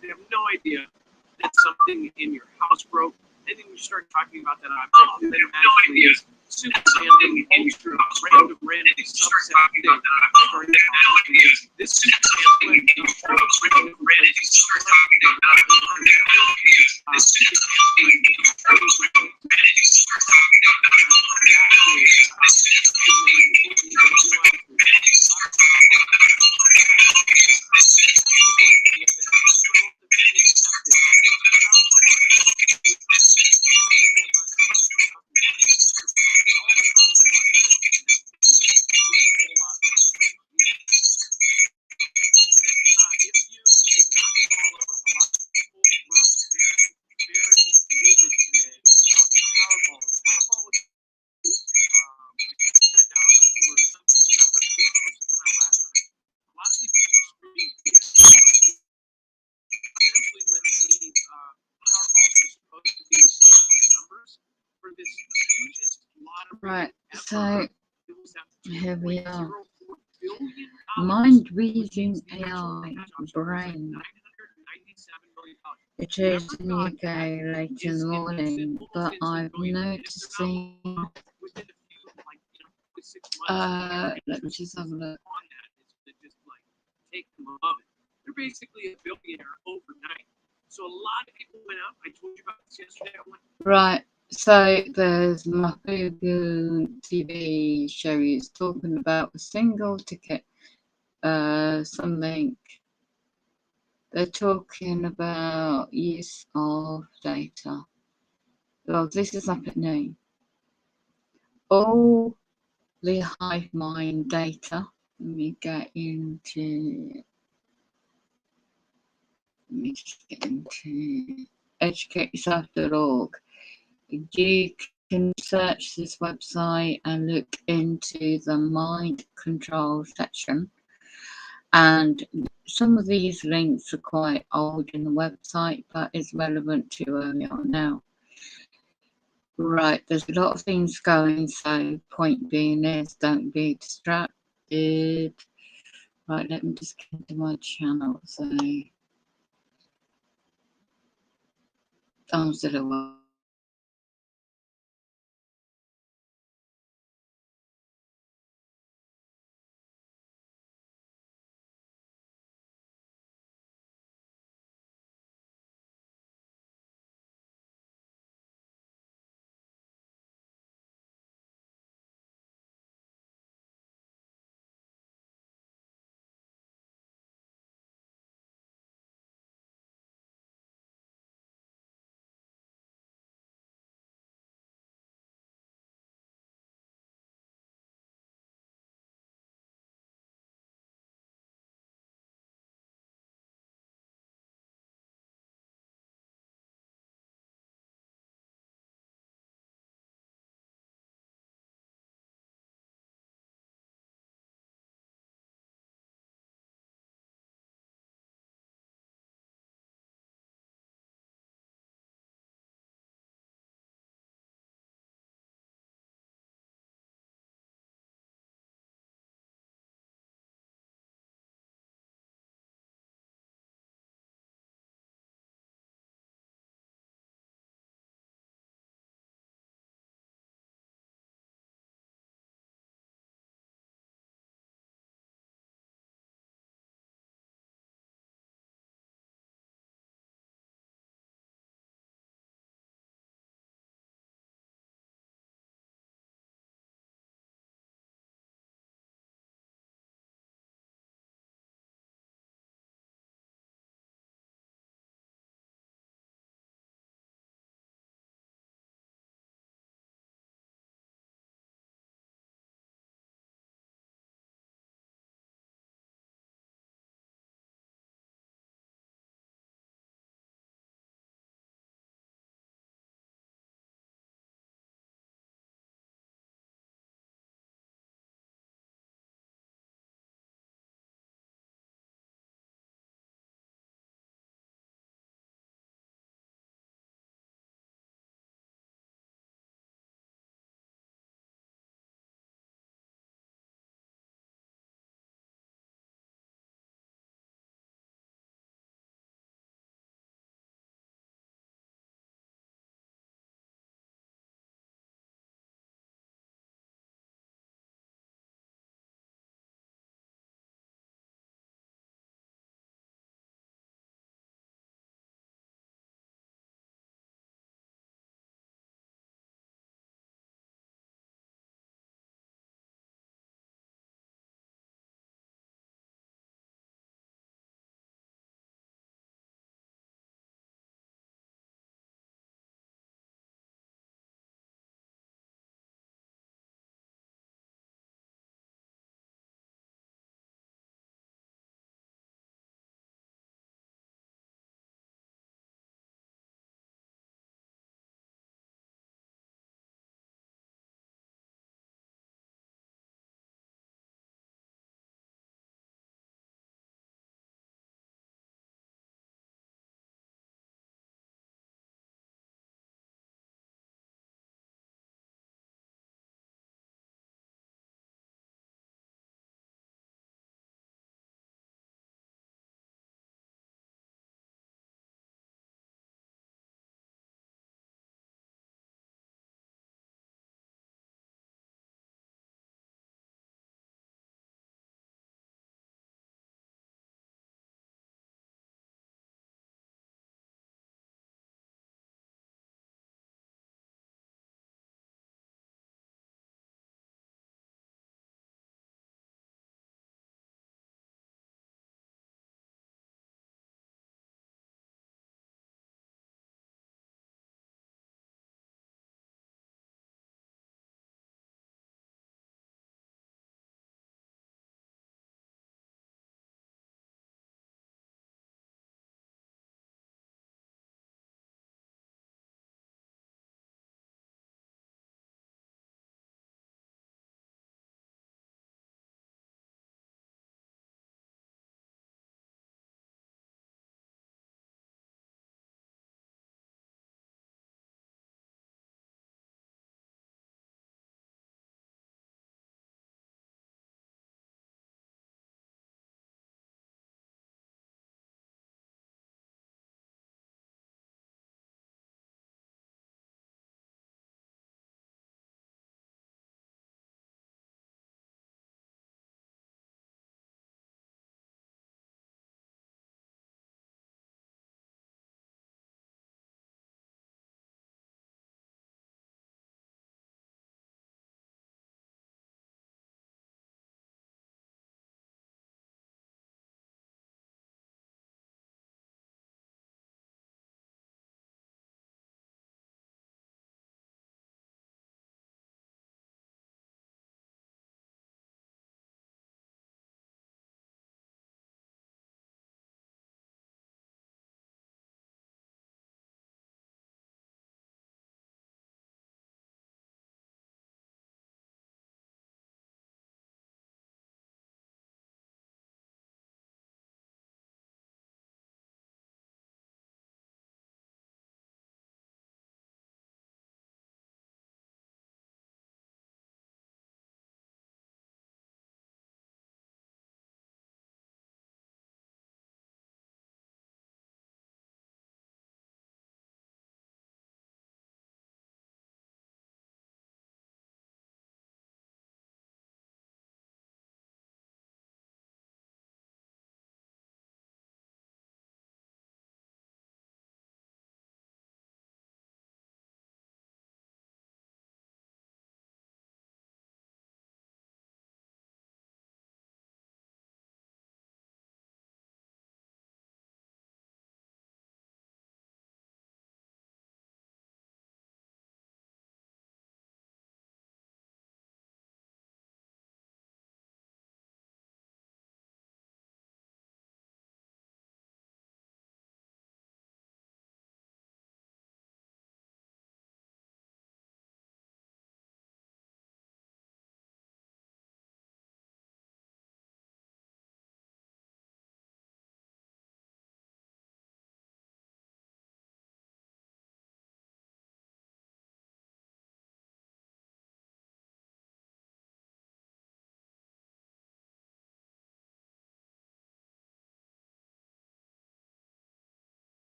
they have no idea that something in your house broke. And then you start talking about that object, and they have no idea. Super random, ultra random subset thing. This super random, Right, so here we are. Mind reading AI brain. It is in the UK late in the morning, but I'm noticing. Let me just have a look. They're basically a billionaire overnight. So a lot of people went up. I told you about this yesterday. Right. So there's my Google TV show is talking about a single ticket, something. They're talking about use of data. Well, this is up at noon. All the hive mind data. Let me get into. Let me just get into educateyourself.org. You can search this website and look into the mind control section. And some of these links are quite old in the website, but it's relevant to where we are now. Right, there's a lot of things going, so point being is don't be distracted. Right, let me just get into my channel. So I'm still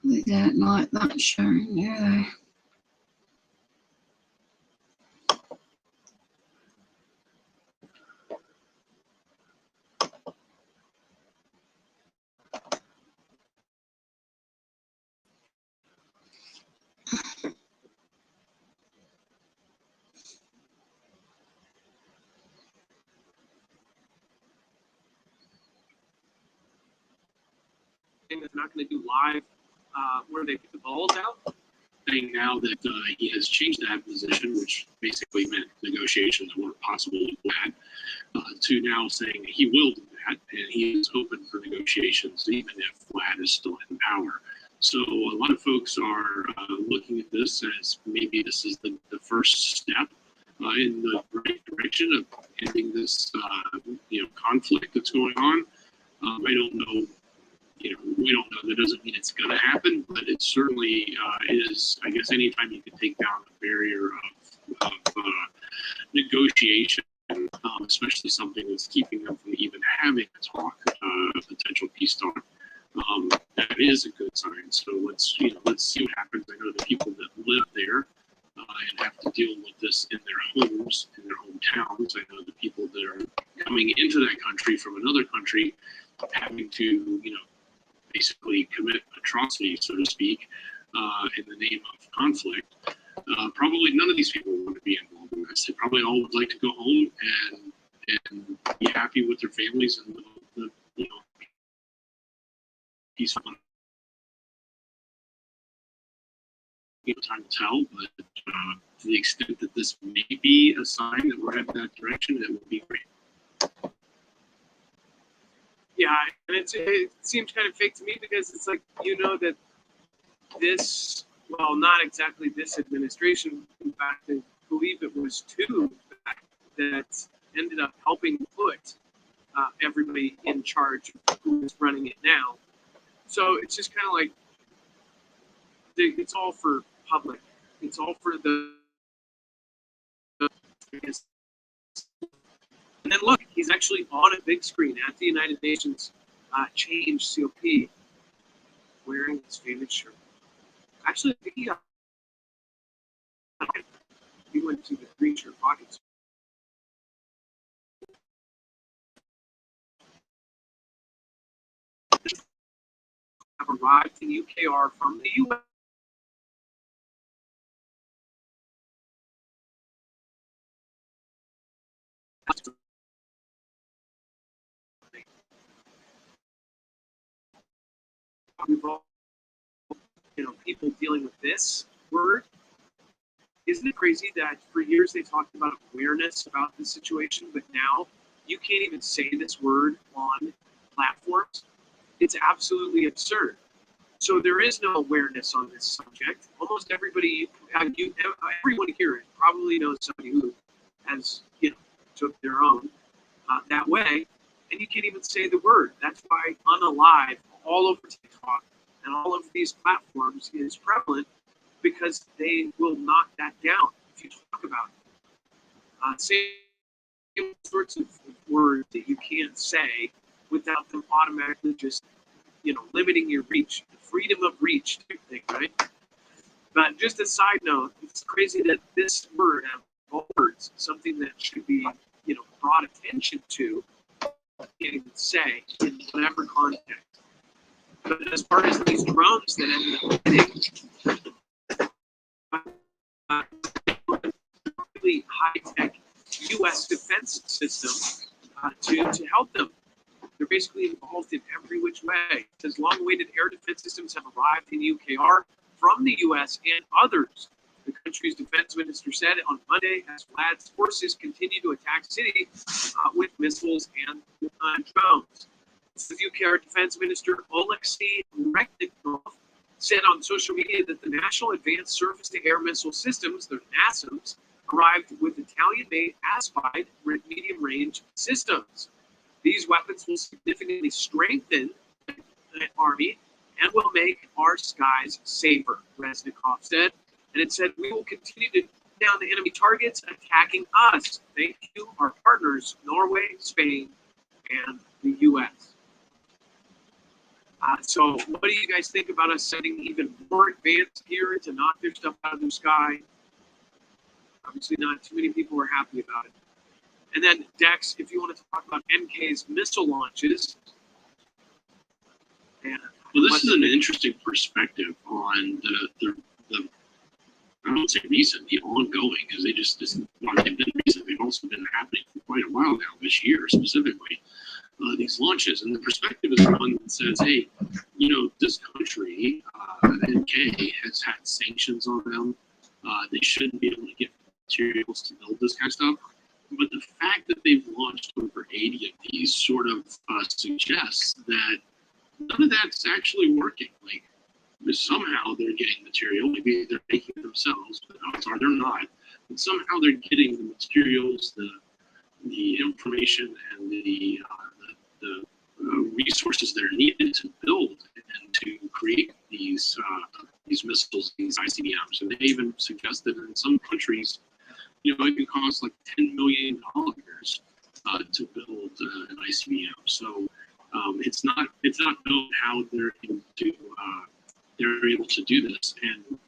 We don't like that showing, do they? They're not going to do live where they put the balls out. Saying now that he has changed that position, which basically meant negotiations weren't possible with Vlad, to now saying he will do that, and he is open for negotiations even if Vlad is still in power. So a lot of folks are looking at this as maybe this is the first step in the right direction of ending this conflict that's going on. I don't know. We don't know. That doesn't mean it's going to happen, but it certainly is. I guess anytime you can take down the barrier of negotiation, especially something that's keeping them from even having a talk, a potential peace talk, that is a good sign. So let's see what happens. I know the people that live there and have to deal with this in their homes, in their hometowns. I know the people that are coming into that country from another country, having to basically commit atrocity, so to speak, in the name of conflict. Probably none of these people want to be involved in this. They probably all would like to go home and be happy with their families and the peaceful. Time to tell, but to the extent that this may be a sign that we're heading that direction, it would be great. Yeah, and it seems kind of fake to me because it's like, that this, well, not exactly this administration, in fact, I believe it was two that ended up helping put everybody in charge of who is running it now. So it's just kind of like, it's all for public. It's all for the and then look, he's actually on a big screen at the United Nations Change COP wearing his favorite shirt. Actually, I think he went to the green shirt pockets. Have arrived in UKR from the US. We've all, people dealing with this word. Isn't it crazy that for years they talked about awareness about the situation, but now you can't even say this word on platforms? It's absolutely absurd. So there is no awareness on this subject. Almost everybody, everyone here probably knows somebody who has, took their own that way, and you can't even say the word. That's why unalive all over TikTok and all of these platforms is prevalent, because they will knock that down if you talk about it. Same sorts of words that you can't say without them automatically just, limiting your reach, the freedom of reach type thing, right? But just a side note, it's crazy that this word, of all words, something that should be, brought attention to, can't even say in whatever context. But as far as these drones that ended up hitting, really high-tech U.S. defense system to help them. They're basically involved in every which way. It says long-awaited air defense systems have arrived in UKR from the U.S. and others. The country's defense minister said on Monday as Vlad's forces continue to attack city with missiles and drones. The UKR defense minister Oleksiy Reznikov said on social media that the National Advanced Surface-to-Air Missile Systems, the NASAMS, arrived with Italian-made Aspide medium-range systems. These weapons will significantly strengthen the Army and will make our skies safer, Reznikov said. And it said, we will continue to down the enemy targets attacking us. Thank you, our partners, Norway, Spain, and the U.S. So what do you guys think about us sending even more advanced gear to knock their stuff out of the sky? Obviously not too many people are happy about it. And then Dex, if you want to talk about NK's missile launches. And well, this is an interesting perspective on the I don't say recent, the ongoing, because they've been recent. They've also been happening for quite a while now, this year specifically, these launches. And the perspective is one that says, hey, this country, NK, has had sanctions on them. They shouldn't be able to get materials to build this kind of stuff. But the fact that they've launched over 80 of these sort of suggests that none of that's actually working. Like, somehow they're getting material. Maybe they're making it themselves, but odds are they're not. But somehow they're getting the materials, the information, and the resources that are needed to build and to create these missiles, these ICBMs. And they even suggested in some countries, it can cost like $10 million to build an ICBM. So it's not known how they're able to do this, and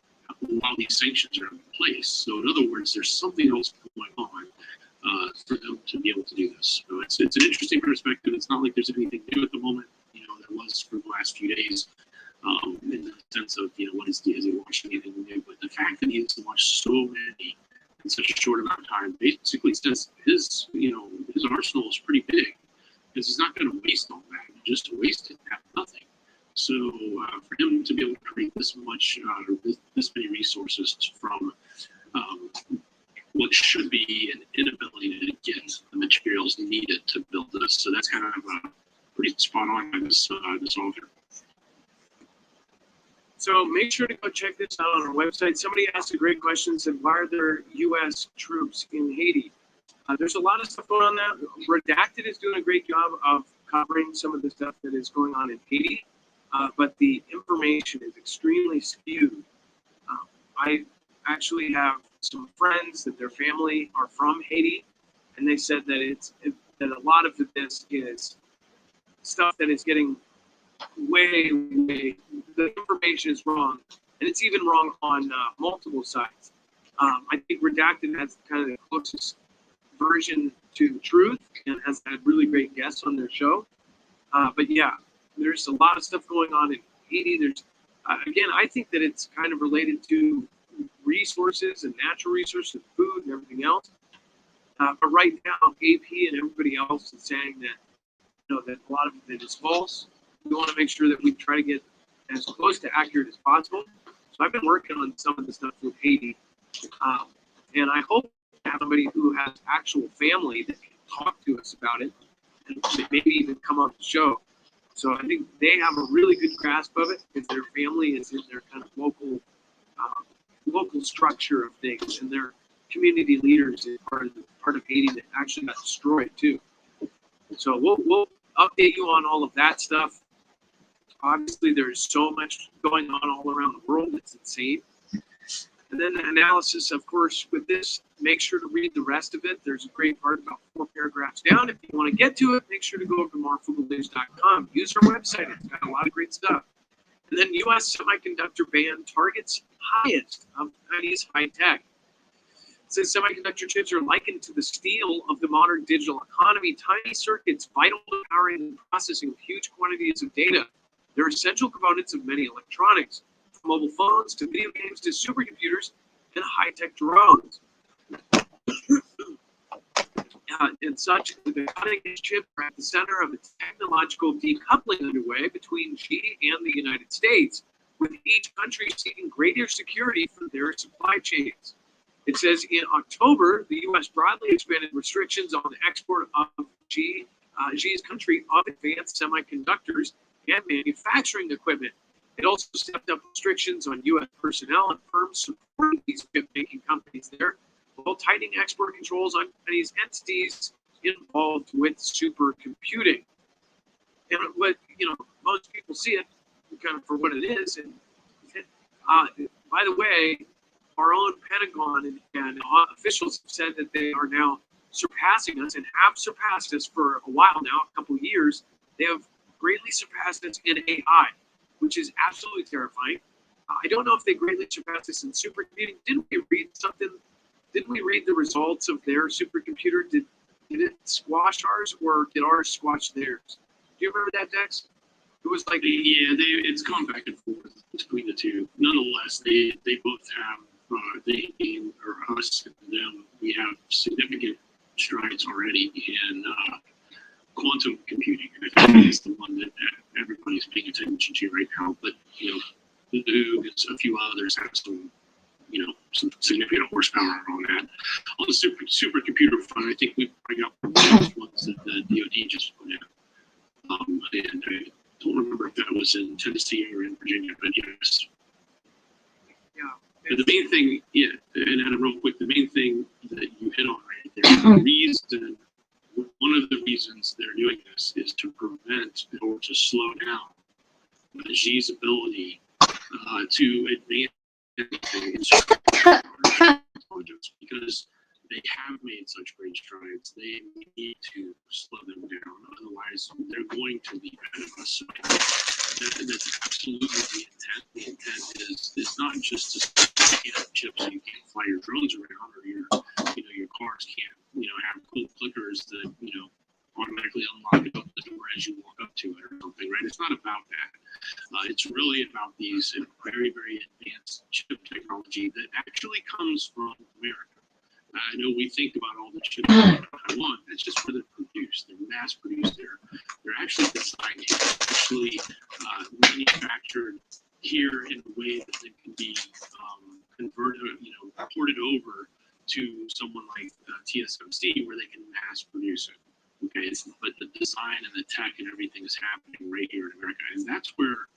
while these sanctions are in place. So in other words, there's something else going on for them to be able to do this. So it's an interesting perspective. It's not like there's anything new at the moment. There was for the last few days, in the sense of is he launching anything new? But the fact that he has launched so many in such a short amount of time basically says his arsenal is pretty big, because he's not going to waste all that just to waste it and have nothing. So for him to be able to create this much, this many resources from what should be an inability to get the materials needed to build this, so that's kind of pretty spot on by this author. So make sure to go check this out on our website. Somebody asked a great question, said, why are there U.S. troops in Haiti? There's a lot of stuff going on there. Redacted is doing a great job of covering some of the stuff that is going on in Haiti, but the information is extremely skewed. I actually have some friends that their family are from Haiti, and they said that that a lot of this is stuff that is getting way, the information is wrong, and it's even wrong on multiple sides. I think Redacted has kind of the closest version to the truth and has had really great guests on their show. But yeah, there's a lot of stuff going on in Haiti. There's, again, I think that it's kind of related to resources and natural resources, food and everything else. But right now, AP and everybody else is saying that, that a lot of it is false. We want to make sure that we try to get as close to accurate as possible. So I've been working on some of the stuff with Haiti. And I hope to have somebody who has actual family that can talk to us about it and maybe even come on the show. So I think they have a really good grasp of it because their family is in their kind of local structure of things, and their community leaders is part of Haiti that actually got destroyed too. So we'll update you on all of that stuff. Obviously, there's so much going on all around the world. It's insane. And then the analysis, of course, with this, make sure to read the rest of it. There's a great part about 4 paragraphs down. If you want to get to it, make sure to go over to marfugalnews.com. Use our website. It's got a lot of great stuff. And then U.S. semiconductor ban targets highest of Chinese high tech. It says semiconductor chips are likened to the steel of the modern digital economy. Tiny circuits vital to powering and processing of huge quantities of data. They're essential components of many electronics, from mobile phones to video games to supercomputers and high-tech drones. And such, the cutting-edge chips are at the center of a technological decoupling underway between Xi and the United States, with each country seeking greater security for their supply chains. It says in October, the U.S. broadly expanded restrictions on the export of Xi's country of advanced semiconductors and manufacturing equipment. It also stepped up restrictions on U.S. personnel and firms supporting these chip-making companies there, while tightening export controls on Chinese entities involved with supercomputing. And what most people see it kind of for what it is. And by the way, our own Pentagon and officials have said that they are now surpassing us and have surpassed us for a while now, a couple of years. They have greatly surpassed us in AI. which is absolutely terrifying. I don't know if they greatly surpassed this in supercomputing. Didn't we read something? Didn't we read the results of their supercomputer? Did it squash ours, or did ours squash theirs? Do you remember that, Dex? It was like, yeah, it's gone back and forth between the two. Nonetheless, they both have or us and them. We have significant strides already in quantum computing, and I think it's the one that everybody's paying attention to right now. But a few others have some significant horsepower on that. On the supercomputer front, I think we bring up the ones that the DoD just put in. And I don't remember if that was in Tennessee or in Virginia, but yes. yeah. But the main thing, and Adam, real quick, the main thing that you hit on right there, one of the reasons they're doing this is to prevent or to slow down Xi's ability to advance anything in intelligence, because they have made such great strides. They need to slow them down, otherwise they're going to leave ahead of us. So that's absolutely the intent. The intent is not just to have chips so you can't fly your drones around, or your cars can't have cool clickers that automatically unlock the door as you walk up to it or something, right? It's not about that. It's really about these very, very advanced chip technology that actually comes from America. I know we think about all the chips in Taiwan. That's just where they're produced. They're mass produced. They're actually designed here, actually manufactured here in a way that they can be converted, ported over to someone like TSMC, where they can mass produce it. Okay, but the design and the tech and everything is happening right here in America, and that's where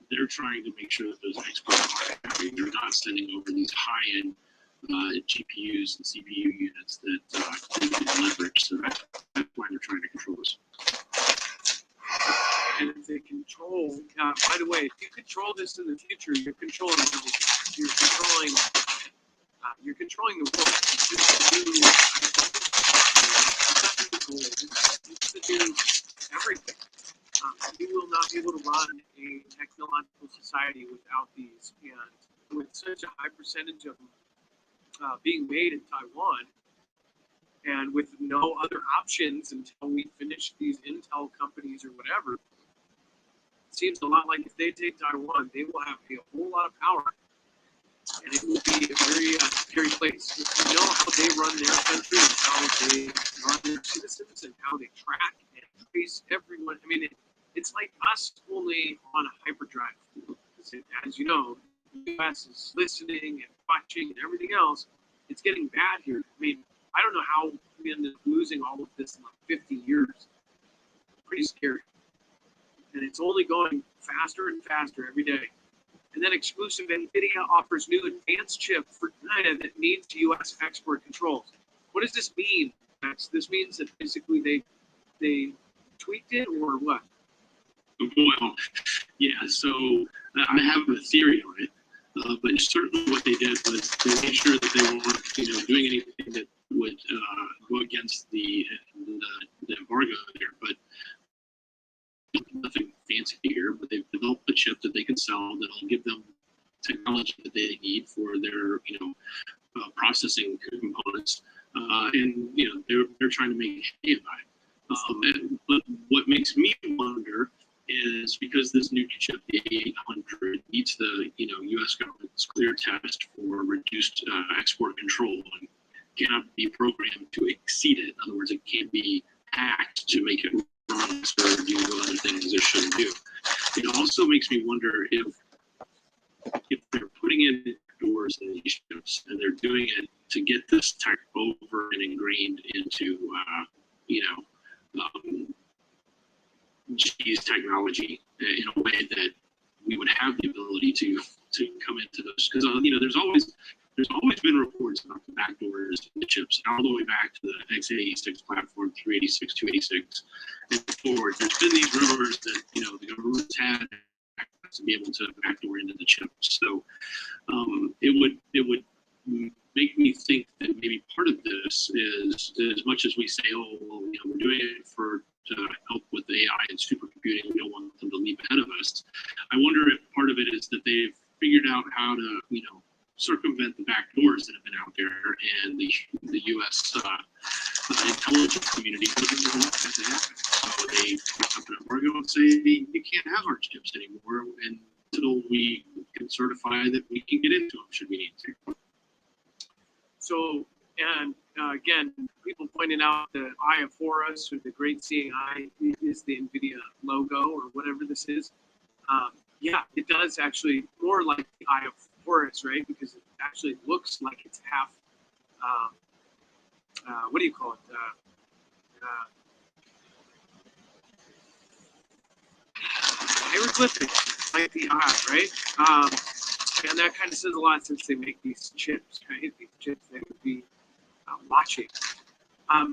they're trying to make sure that those exports are happening. They're not sending over these high-end GPUs and CPU units that they can leverage. So that's why they're trying to control this. And if they control, by the way, if you control this in the future, you're controlling everything. You're controlling the world. It's to do everything. You will not be able to run a technological society without these, and with such a high percentage of them being made in Taiwan, and with no other options until we finish these Intel companies or whatever, it seems a lot like if they take Taiwan, they will have a whole lot of power, and it will be a very scary place. If you know how they run their country and how they run their citizens and how they track and trace everyone, I mean, it's like us only on a hyperdrive. As you know, the U.S. is listening and watching and everything else. It's getting bad here. I mean, I don't know how we ended up losing all of this in like 50 years. Pretty scary. And it's only going faster and faster every day. And then exclusive NVIDIA offers new advanced chip for China that needs U.S. export controls. What does this mean, Max? This means that basically they tweaked it, or what? Well, yeah, so I have a theory on it, but certainly what they did was they made sure that they weren't, doing anything that would go against the embargo there. But nothing fancy here. But they've developed a chip that they can sell that'll give them technology that they need for their, processing components, and they're trying to make hay about it. But what makes me wonder is because this new chip, the A800, meets the U.S. government's clear test for reduced export control and cannot be programmed to exceed it. In other words, it can't be hacked to make it run or do other things it shouldn't do. It also makes me wonder if they're putting in doors in these chips and they're doing it to get this tech over and ingrained into G's technology in a way that we would have the ability to come into those, because there's always been reports about the backdoors in the chips all the way back to the x86 platform, 386, 286, and forward. There's been these rumors that the government's had to be able to backdoor into the chips. So it would make me think that maybe part of this is, as much as we say, oh, well, we're doing it to help with AI and supercomputing, we don't want them to leap ahead of us. I wonder if part part of it is that they've figured out how to, circumvent the back doors that have been out there, and the U.S. Intelligence community doesn't know what has to happen. So they come up in Oregon and say, you can't have our chips anymore until we can certify that we can get into them should we need to. So, and again, people pointed out the Eye of Horus, or the Great Seeing Eye, is the NVIDIA logo, or whatever this is. Yeah, it does actually more like the Eye of Horus, right? Because it actually looks like it's half, what do you call it? Hieroglyphic, like the eye, right? And that kind of says a lot since they make these chips, right? These chips they would be watching.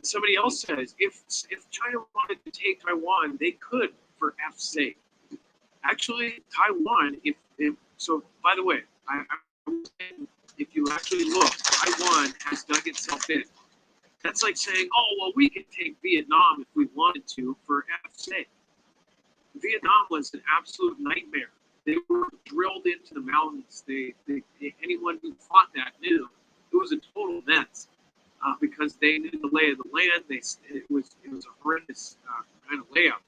Somebody else says if China wanted to take Taiwan, they could for F's sake. Actually, Taiwan, so by the way, if you actually look, Taiwan has dug itself in. That's like saying, oh, well, we could take Vietnam if we wanted to for F's sake. Vietnam was an absolute nightmare. They were drilled into the mountains. Anyone who fought that knew it was a total mess because they knew the lay of the land. It was a horrendous kind of layout.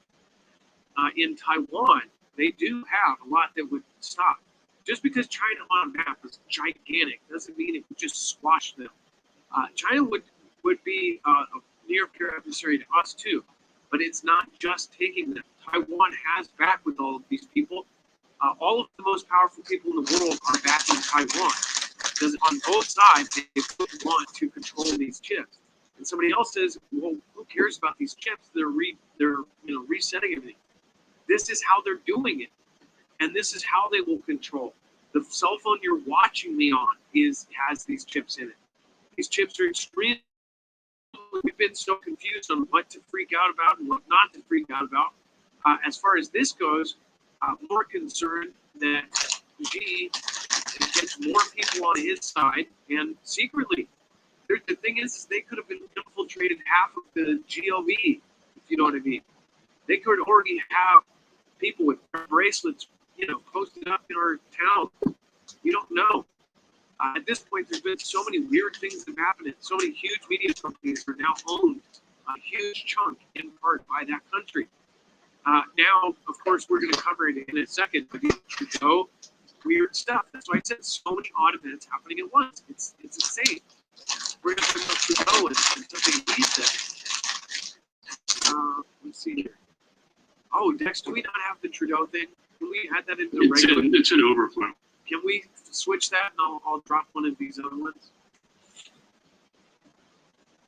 In Taiwan, they do have a lot that would stop. Just because China on a map is gigantic doesn't mean it would just squash them. China would be a near peer adversary to us too, but it's not just taking them. Taiwan has back with all of these people. All of the most powerful people in the world are backing Taiwan because on both sides they want to control these chips. And somebody else says, well, who cares about these chips? They're resetting everything. This is how they're doing it, and this is how they will control. The cell phone you're watching me on has these chips in it. These chips are extremely. We've been so confused on what to freak out about and what not to freak out about. As far as this goes, more concerned that Xi gets more people on his side, and secretly, the thing is they could have been infiltrated half of the GOV, if you know what I mean. They could already have people with bracelets, posted up in our town. You don't know. At this point, there's been so many weird things that have happened. So many huge media companies are now owned a huge chunk in part by that country. Now, of course, we're going to cover it in a second. But Trudeau, weird stuff. That's why I said so many odd events happening at once. It's insane. We're going to talk about Trudeau and something he said. Let's see here. Oh, Dex, do we not have the Trudeau thing? Can we add that into the regular? It's an overflow. Can we switch that and I'll drop one of these other ones?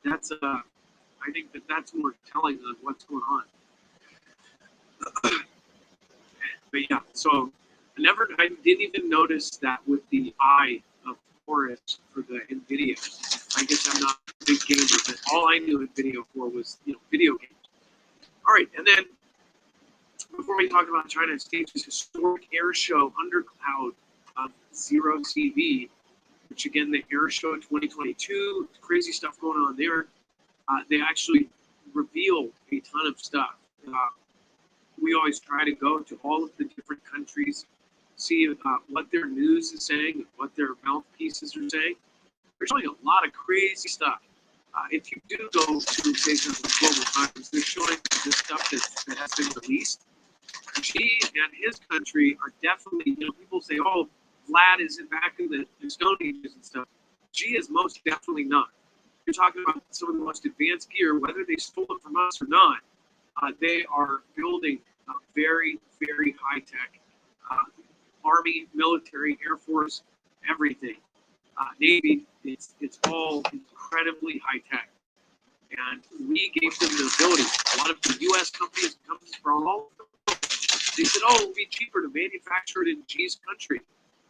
That's I think that's more telling on what's going on. But yeah, so I didn't even notice that with the Eye of Horus for the NVIDIA. I guess I'm not a big gamer, but all I knew NVIDIA for was video games. All right, and then before we talk about China Stage's historic air show Undercloud of Zero CV, which again the air show 2022, crazy stuff going on there. They actually revealed a ton of stuff. We always try to go to all of the different countries, see what their news is saying, and what their mouthpieces are saying. They're showing a lot of crazy stuff. If you do go to pages of Global Times, they're showing the stuff that has been released. Xi and his country are definitely, people say, oh, Vlad is back in the Stone Ages and stuff. Xi is most definitely not. You're talking about some of the most advanced gear, whether they stole it from us or not. They are building a very, very high-tech Army, military, Air Force, everything. Navy, it's all incredibly high-tech. And we gave them the ability. A lot of the U.S. companies come from all over the world. They said, oh, it would be cheaper to manufacture it in Xi's country.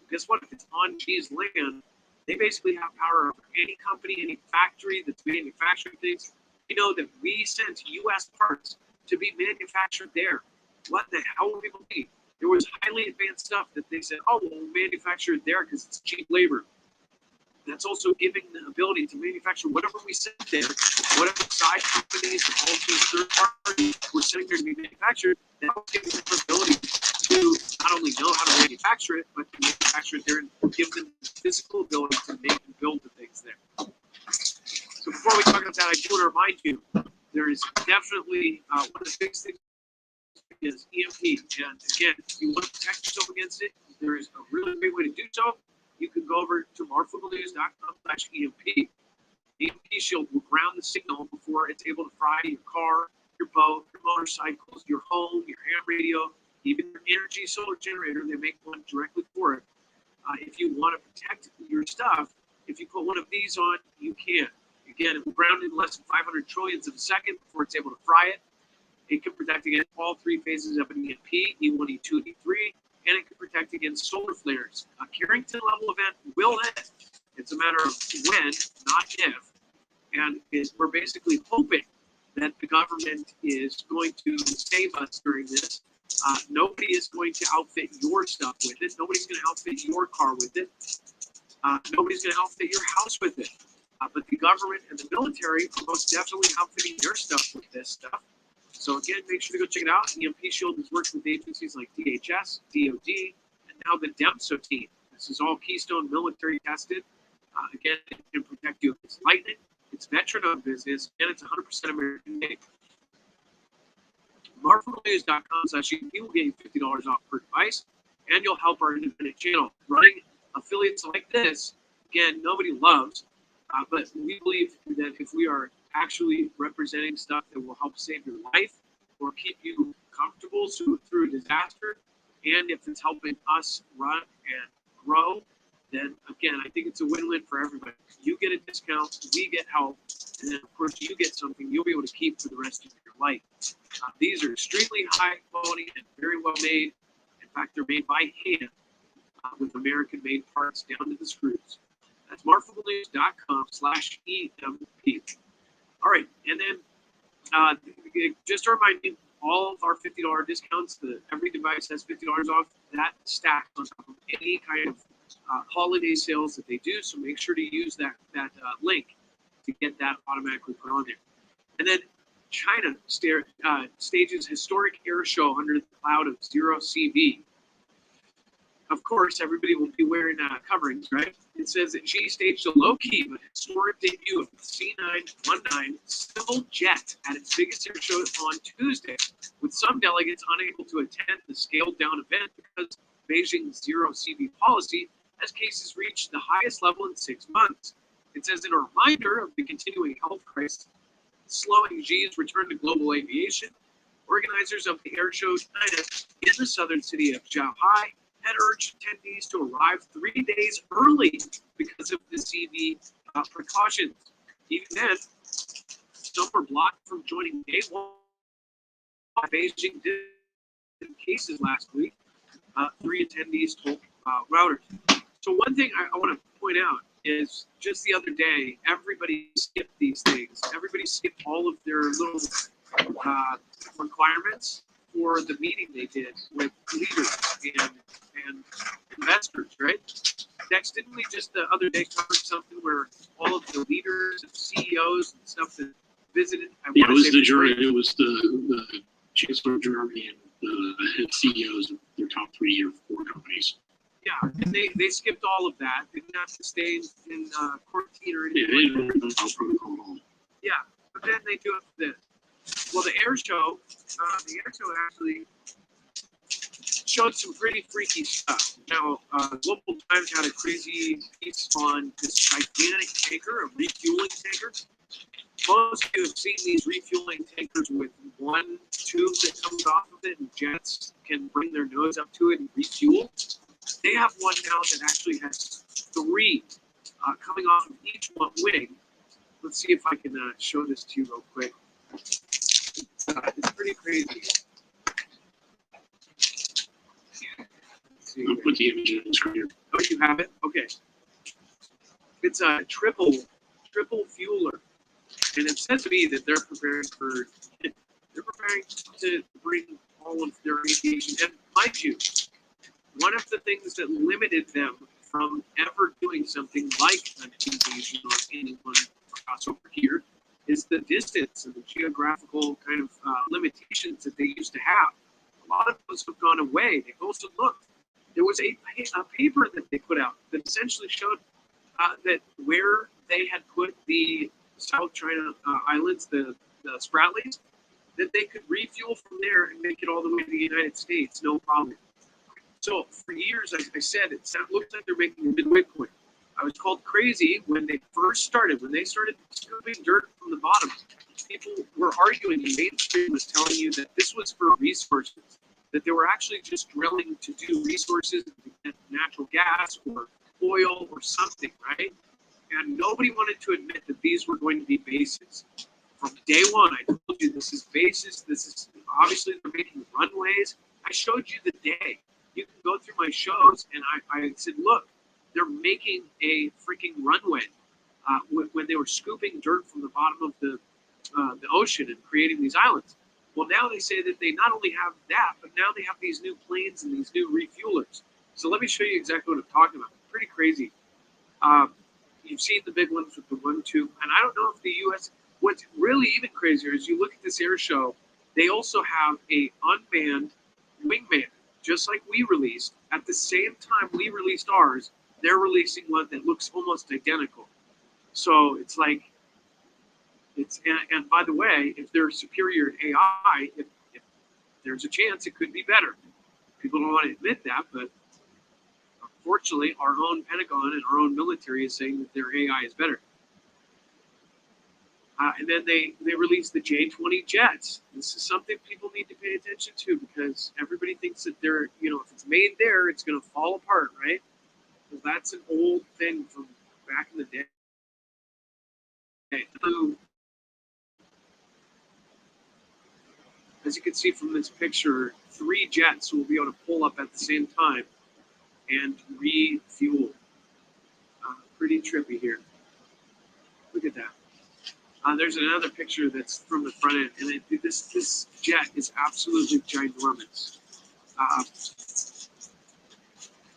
Guess what? If it's on Xi's land, they basically have power over any company, any factory that's manufacturing things. You know that we sent U.S. parts to be manufactured there. What the hell would people need? There was highly advanced stuff that they said, oh, we'll manufacture it there because it's cheap labor. That's also giving the ability to manufacture whatever we sent there, whatever side companies and all these third parties were sitting there to be manufactured. That was giving them the ability to not only know how to manufacture manufacture it, but to manufacture it there and give them the physical ability to make and build the things there. So before we talk about that, I do want to remind you, there is definitely one of the biggest things is EMP. And again, if you want to protect yourself against it, there is a really great way to do so. You can go over to marfoolenews.com/EMP. The EMP shield will ground the signal before it's able to fry your car, your boat, your motorcycles, your home, your ham radio, even your energy solar generator. They make one directly for it. If you want to protect your stuff, if you put one of these on, you can. Again, it will ground in less than 500 trillionths of a second before it's able to fry it. It can protect against all three phases of an EMP, E1, E2, and E3, and it can protect against solar flares. A Carrington level event will end. It's a matter of when, not if. And we're basically hoping that the government is going to save us during this. Nobody is going to outfit your stuff with it. Nobody's going to outfit your car with it. Nobody's going to outfit your house with it. But the government and the military are most definitely outfitting their stuff with this stuff. So again, make sure to go check it out. EMP Shield has worked with agencies like DHS, DOD, and now the DEMSO team. This is all Keystone military tested. Again, it can protect you against lightning. It's veteran-owned business, and it's 100% American made. marfoolenews.com/EMP will get you $50 off per device, and you'll help our independent channel. Running affiliates like this, again, nobody loves, but we believe that if we are actually representing stuff that will help save your life or keep you comfortable through a disaster, and if it's helping us run and grow, then again, I think it's a win-win for everybody. You get a discount, we get help, and then of course you get something you'll be able to keep for the rest of your life. These are extremely high quality and very well made. In fact, they're made by hand with American-made parts down to the screws. That's marfoolenews.com/EMP. All right, and then just to remind you, all of our $50 discounts, every device has $50 off. That stacks on top of any kind of holiday sales that they do. So make sure to use that link to get that automatically put on there. And then China stages historic air show under the cloud of zero CV. Of course, everybody will be wearing coverings, right? It says that Xi staged a low-key but historic debut of the C919 civil jet at its biggest air show on Tuesday, with some delegates unable to attend the scaled-down event because of Beijing's zero CV policy as cases reached the highest level in 6 months. It says in a reminder of the continuing health crisis slowing Xi's return to global aviation, organizers of the air show China in the southern city of Zhuhai had urged attendees to arrive 3 days early because of the CV precautions. Even then, some were blocked from joining day one. Beijing did cases last week. 3 attendees told Reuters. So one thing I want to point out is just the other day, everybody skipped these things. Everybody skipped all of their little requirements for the meeting they did with leaders and investors, right? Dex, didn't we just the other day cover something where all of the leaders and CEOs and stuff that visited? Yeah, it was the jury. It was the Chancellor of Germany and the head CEOs of their top 3 or 4 companies. Yeah, and they skipped all of that. They didn't have to stay in quarantine or anything. Yeah, they didn't know how protocol at all. Yeah, but then they do it for this. Well, the air show actually showed some pretty freaky stuff. Now, Global Times had a crazy piece on this gigantic tanker, a refueling tanker. Most of you have seen these refueling tankers with one tube that comes off of it, and jets can bring their nose up to it and refuel. They have one now that actually has 3 coming off of each one wing. Let's see if I can show this to you real quick. It's pretty crazy. I'll put the image on the screen. Oh, you have it? Okay. It's a triple fueler. And it says to me that they're preparing to bring all of their aviation. And mind you, one of the things that limited them from ever doing something like an invasion or anyone across over here is the distance and the geographical kind of limitations that they used to have. A lot of those have gone away. They've also looked. there was a paper that they put out that essentially showed that where they had put the South China Islands, the Spratlys, that they could refuel from there and make it all the way to the United States, no problem. So for years, I said, it looks like they're making a good Bitcoin. I was called crazy when they first started. When they started scooping dirt from the bottom, people were arguing, and mainstream was telling you that this was for resources, that they were actually just drilling to do resources, to get natural gas or oil or something, right? And nobody wanted to admit that these were going to be bases. From day one, I told you this is bases. This is obviously they're making runways. I showed you the day. You can go through my shows, and I said, look, they're making a freaking runway when they were scooping dirt from the bottom of the ocean and creating these islands. Well, now they say that they not only have that, but now they have these new planes and these new refuelers. So let me show you exactly what I'm talking about. Pretty crazy. You've seen the big ones with the 1-2, and I don't know if the U.S. What's really even crazier is you look at this air show. They also have a unmanned wingman, just like we released. At the same time we released ours, they're releasing one that looks almost identical. So it's like, and by the way, if they're superior in AI, if there's a chance it could be better. People don't want to admit that, but unfortunately, our own Pentagon and our own military is saying that their AI is better. And then they released the J-20 jets. This is something people need to pay attention to because everybody thinks that they're, if it's made there, it's going to fall apart, right? Well, that's an old thing from back in the day. As you can see from this picture, 3 jets will be able to pull up at the same time and refuel. Pretty trippy here. Look at that. There's another picture that's from the front end, and this jet is absolutely ginormous.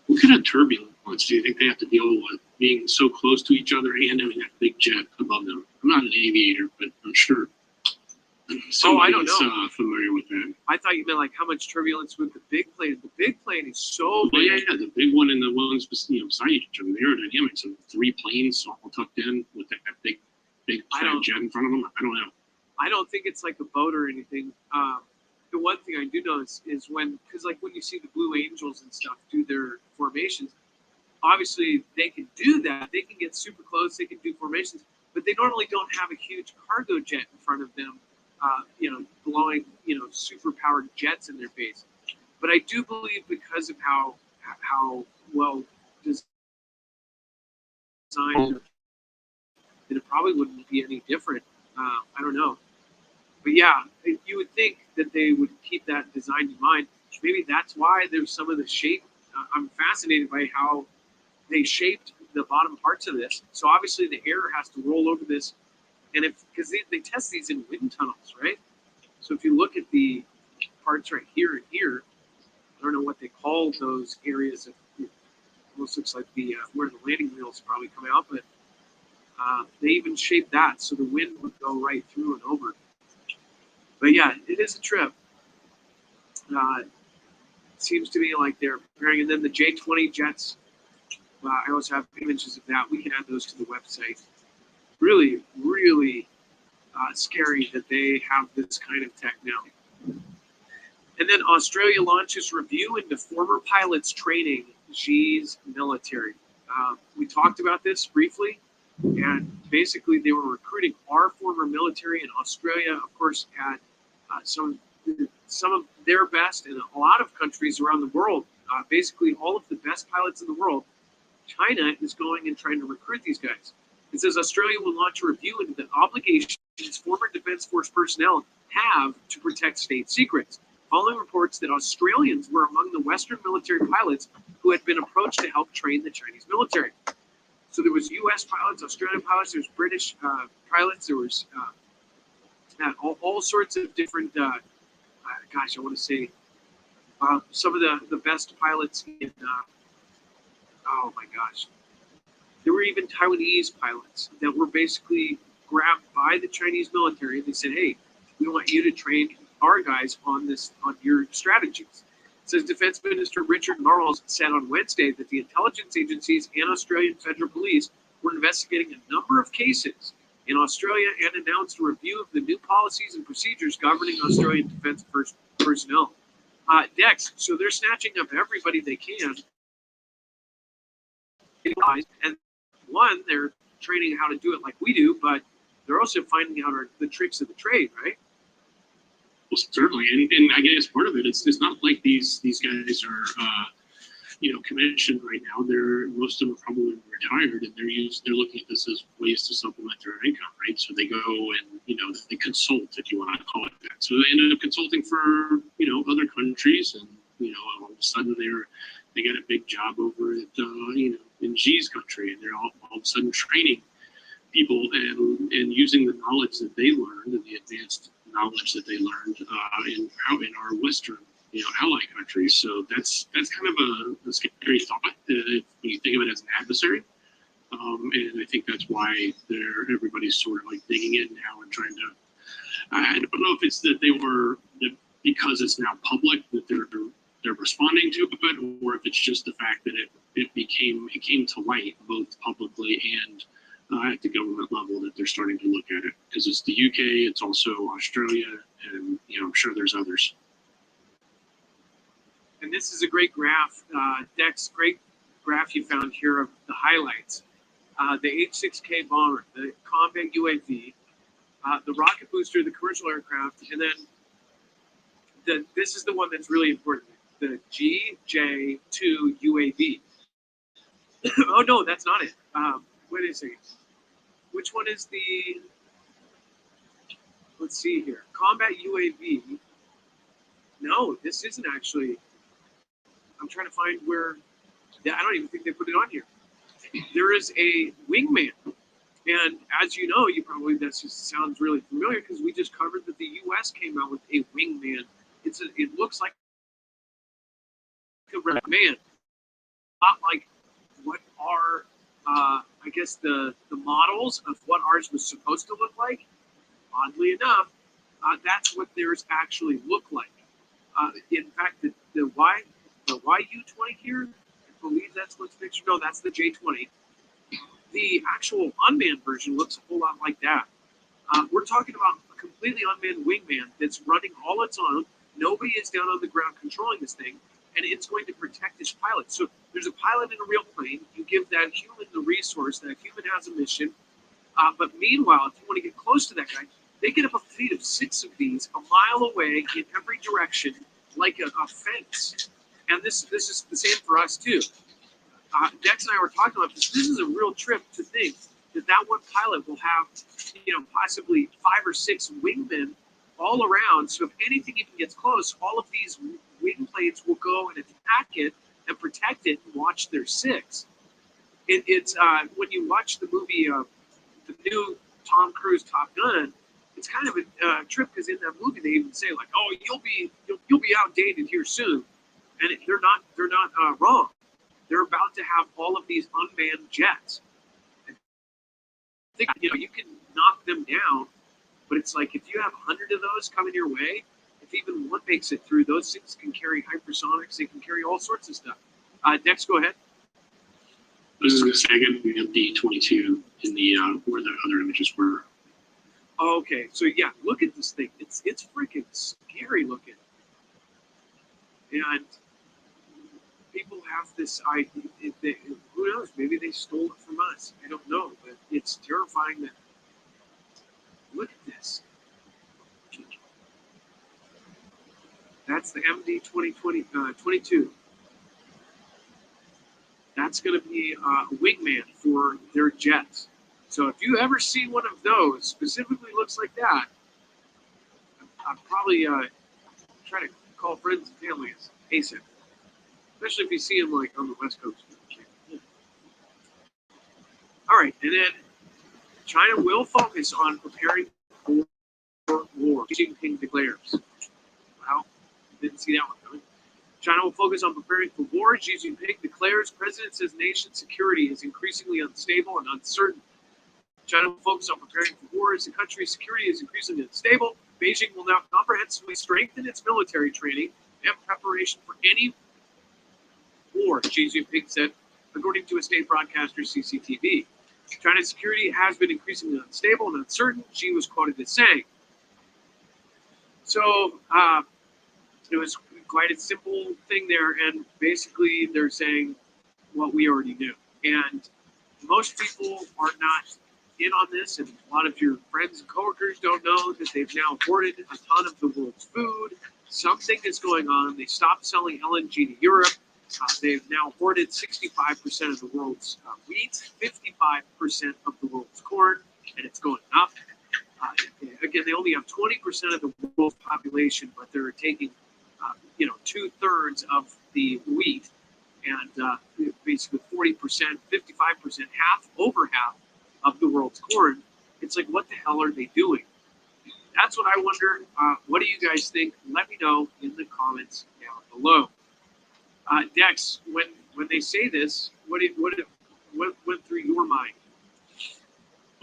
What kind of turbulence do you think they have to deal with being so close to each other and having that big jet above them? I'm not an aviator, but I'm sure I don't know. Familiar with that. I thought you meant like how much turbulence with the big plane. The big plane is so big. Yeah, the big one and the ones beside each other. The aerodynamics of 3 planes all tucked in with that big jet in front of them. I don't know. I don't think it's like a boat or anything. The one thing I do know is because like when you see the Blue Angels and stuff do their formations, obviously they can do that. They can get super close. They can do formations, but they normally don't have a huge cargo jet in front of them, blowing, super powered jets in their face. But I do believe because of how well designed, that it probably wouldn't be any different. I don't know. But yeah, you would think that they would keep that design in mind. Maybe that's why there's some of the shape. I'm fascinated by how they shaped the bottom parts of this. So obviously the air has to roll over this. And because they test these in wind tunnels, right? So if you look at the parts right here and here, I don't know what they call those areas. It almost looks like where the landing wheels probably come out, but they even shaped that so the wind would go right through and over. But yeah, it is a trip. It seems to me like they're preparing. And then the J-20 jets, I also have images of that. We can add those to the website. Really, really scary that they have this kind of tech now. And then Australia launches review into former pilots training Xi's military. We talked about this briefly, and basically they were recruiting our former military in Australia. Of course, had some of their best in a lot of countries around the world. Basically, all of the best pilots in the world. China is going and trying to recruit these guys. It says Australia will launch a review into the obligations former Defence Force personnel have to protect state secrets, following reports that Australians were among the Western military pilots who had been approached to help train the Chinese military. So there was U.S. pilots, Australian pilots, there was British pilots, there was all sorts of different, I want to say some of the best pilots in, oh my gosh. There were even Taiwanese pilots that were basically grabbed by the Chinese military. They said, hey, we want you to train our guys on your strategies. says Defense Minister Richard Marles said on Wednesday that the intelligence agencies and Australian federal police were investigating a number of cases in Australia and announced a review of the new policies and procedures governing Australian defense personnel. Dex, so they're snatching up everybody they can. And one, they're training how to do it like we do, but they're also finding out the tricks of the trade, right? Well, certainly, and I guess part of it is it's not like these guys are commissioned right now. Most of them are probably retired, and they're looking at this as ways to supplement their income, right? So they go and they consult, if you want to call it that. So they ended up consulting for other countries, and all of a sudden they got a big job over at in Xi's country, and they're all of a sudden training people and using the knowledge that they learned and the advanced knowledge that they learned in our Western ally countries. So that's kind of a scary thought when you think of it as an adversary. And I think that's why everybody's sort of like digging in now and trying to. I don't know if it's that because it's now public that they're responding to it, or if it's just the fact that it came to light both publicly and at the government level that they're starting to look at it, because it's the UK, it's also Australia, and I'm sure there's others. And this is a great graph, Dex, great graph you found here of the highlights. The H-6K bomber, the combat UAV, the rocket booster, the commercial aircraft, and then this is the one that's really important, the GJ-2 UAV. Oh no, that's not it. Wait a second. Which one is the, let's see here, combat UAV. No, this isn't actually, I'm trying to find where, I don't even think they put it on here. There is a wingman. And as you know, that just sounds really familiar because we just covered that the U.S. came out with a wingman. It looks like a red man, not like what are, I guess the models of what ours was supposed to look like. Oddly enough, that's what theirs actually look like. In fact, the YU-20 here, I believe that's what's pictured. No, that's the J-20. The actual unmanned version looks a whole lot like that. We're talking about a completely unmanned wingman that's running all its own. Nobody is down on the ground controlling this thing, and it's going to protect its pilot. So there's a pilot in a real plane. You give that human the resource. That human has a mission. But meanwhile, if you want to get close to that guy, they get up a fleet of 6 of these a mile away in every direction, like a fence. And this is the same for us too. Dex and I were talking about this. This is a real trip to think that one pilot will have, possibly 5 or 6 wingmen all around. So if anything even gets close, all of these wing plates will go and attack it and protect it and watch their 6. It's when you watch the movie, the new Tom Cruise Top Gun, it's kind of a trip because in that movie they even say like, "Oh, you'll be outdated here soon," and they're not wrong. They're about to have all of these unmanned jets. I think you can knock them down, but it's like if you have 100 of those coming your way, if even one makes it through, those 6 can carry hypersonics. They can carry all sorts of stuff. Dex, go ahead. I was just going to say again, we have D-22 in the where the other images were. Okay, so yeah, look at this thing. It's freaking scary looking, and people have this idea. Who knows? Maybe they stole it from us. I don't know, but it's terrifying. That look at this. That's the MD 2022. That's going to be a wingman for their jets. So if you ever see one of those, specifically looks like that, I'd probably try to call friends and family ASAP. Especially if you see them like on the West Coast. All right, and then China will focus on preparing for war. Xi Jinping declares. Wow, didn't see that one coming. China will focus on preparing for war. Xi Jinping declares. President says nation security is increasingly unstable and uncertain. China will focus on preparing for war as the country's security is increasingly unstable. Beijing will now comprehensively strengthen its military training and preparation for any war, Xi Jinping said, according to a state broadcaster, CCTV. China's security has been increasingly unstable and uncertain, Xi was quoted as saying. So it was quite a simple thing there, and basically they're saying what we already knew. And most people are not in on this, and a lot of your friends and coworkers don't know that they've now hoarded a ton of the world's food. Something is going on. They stopped selling LNG to Europe. They've now hoarded 65% of the world's wheat, 55% of the world's corn, and it's going up. Again, they only have 20% of the world's population, but they're taking, 2/3 of the wheat, and basically 40%, 55%, over half of the world's corn. It's like, what the hell are they doing? That's what I wonder. What do you guys think? Let me know in the comments down below. Dex, when they say this, what went through your mind?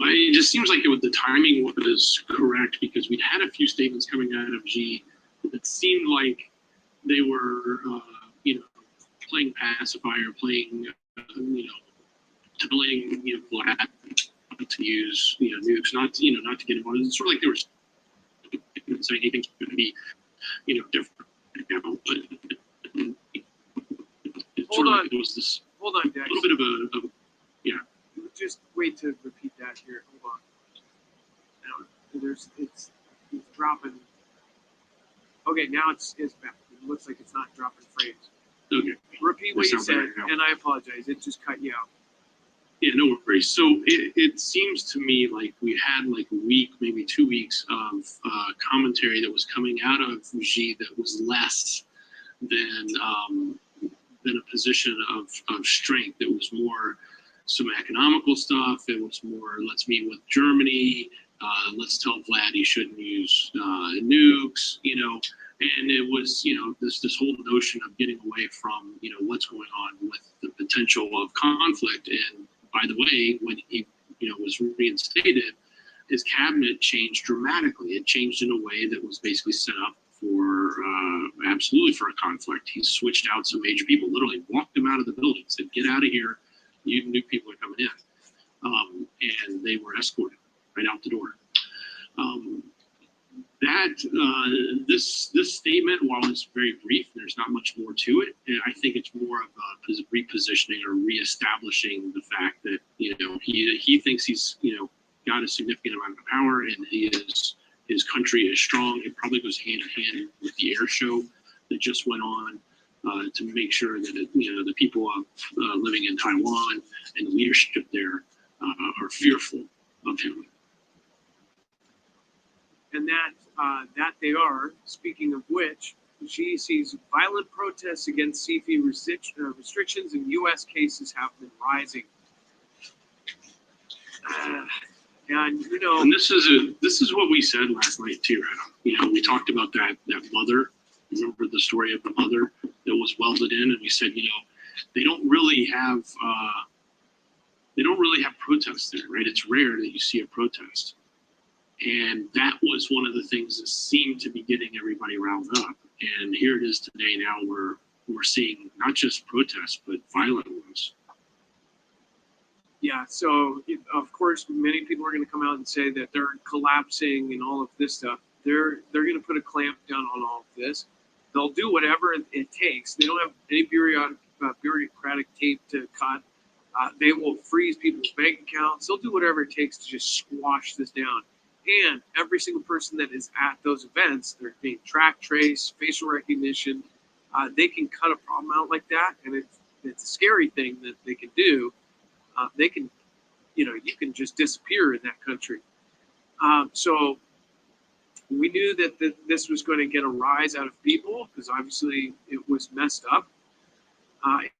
It just seems like the timing was correct, because we'd had a few statements coming out of Xi that seemed like they were, playing pacifier, playing, telling Vlad to use, nukes, not to get involved. It's sort of like they were saying anything's going to be, different now. But Hold on. Like there was this Hold on, Dex. A little bit of yeah. Just wait to repeat that here. Hold on. It's dropping. Okay, now it's back. It looks like it's not dropping frames. Okay. Repeat what you said, and I apologize. It just cut you out. Yeah, no worries. So it seems to me like we had like a week, maybe 2 weeks of commentary that was coming out of Xi that was less than a position of strength. It was more some economical stuff. It was more, let's meet with Germany. Let's tell Vlad he shouldn't use nukes, and it was, this whole notion of getting away from, what's going on with the potential of conflict. And by the way, when he, was reinstated, his cabinet changed dramatically. It changed in a way that was basically set up for absolutely for a conflict. He switched out some major people, literally walked them out of the building, said, "Get out of here. You new people are coming in," and they were escorted right out the door. This statement, while it's very brief, there's not much more to it. I think it's more of a repositioning or reestablishing the fact that he thinks he's got a significant amount of power, and his country is strong. It probably goes hand in hand with the air show that just went on to make sure that the people of living in Taiwan and the leadership there are fearful of him. And that they are. Speaking of which, Xi sees violent protests against CFE restrictions, and U.S. cases have been rising. And this is what we said last night too, Adam. We talked about that mother. Remember the story of the mother that was welded in, and we said, they don't really have protests there, right? It's rare that you see a protest. And that was one of the things that seemed to be getting everybody riled up. And here it is today. Now we're seeing not just protests, but violent ones. Yeah. So of course, many people are going to come out and say that they're collapsing and all of this stuff. They're going to put a clamp down on all of this. They'll do whatever it takes. They don't have any bureaucratic tape to cut. They will freeze people's bank accounts. They'll do whatever it takes to just squash this down. And every single person that is at those events, they're being track trace, facial recognition. They can cut a problem out like that, and it's a scary thing that they can do. They can, you can just disappear in that country. So we knew that this was going to get a rise out of people because obviously it was messed up.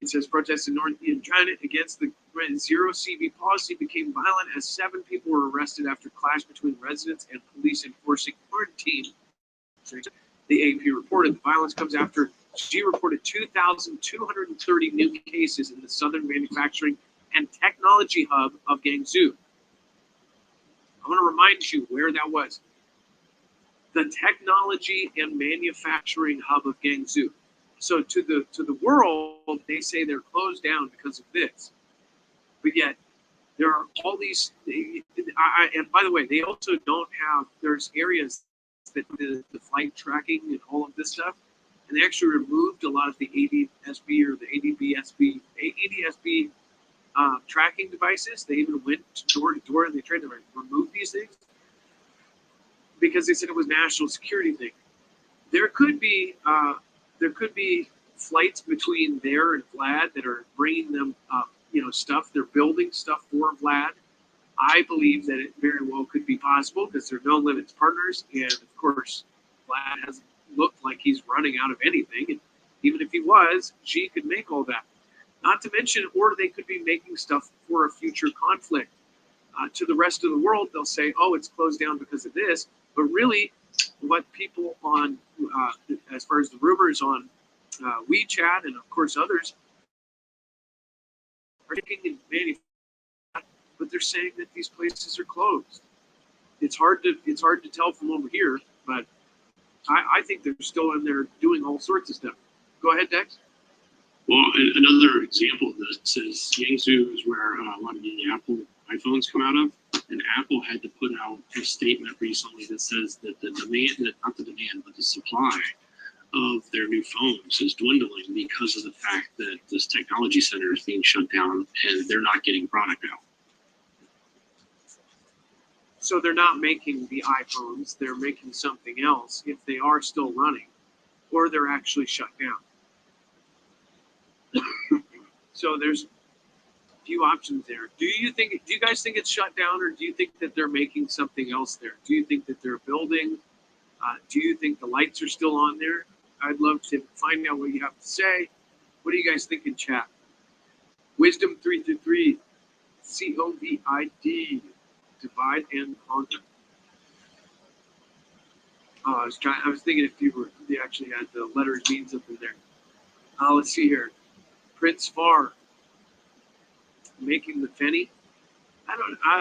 It says protests in North China against the zero CV policy became violent as 7 people were arrested after clash between residents and police enforcing quarantine. The AP reported the violence comes after Xi reported 2,230 new cases in the southern manufacturing and technology hub of Guangzhou. I want to remind you where that was. the technology and manufacturing hub of Guangzhou. So to the world, they say they're closed down because of this. But yet there are all these. And by the way, they also don't have. There's areas that the flight tracking and all of this stuff, and they actually removed a lot of the ADSB or the ADSB tracking devices. They even went door to door and they tried to remove these things because they said it was a national security thing. There could be flights between there and Vlad that are bringing them stuff. They're building stuff for Vlad. I believe that it very well could be possible because they're no limits partners, and of course, Vlad hasn't looked like he's running out of anything. And even if he was, Xi could make all that. Not to mention, or they could be making stuff for a future conflict. To the rest of the world, they'll say, "Oh, it's closed down because of this," but really, what people on, as far as the rumors on WeChat and of course others, are taking and manufacturing, but they're saying that these places are closed. It's hard to tell from over here, but I think they're still in there doing all sorts of stuff. Go ahead, Dex. Well, another example of this is Guangzhou is where a lot of the Apple iPhones come out of, and Apple had to put out a statement recently that says that the supply of their new phones is dwindling because of the fact that this technology center is being shut down and they're not getting product out. So they're not making the iPhones, they're making something else if they are still running, or they're actually shut down. So there's a few options there. Do you guys think it's shut down, or do you think that they're making something else there? Do you think that they're building? Do you think the lights are still on there? I'd love to find out what you have to say. What do you guys think in chat? Wisdom 333, COVID, divide and conquer. I was thinking if they actually had the letters mean something there. Let's see here. Prince Far making the Fenny. I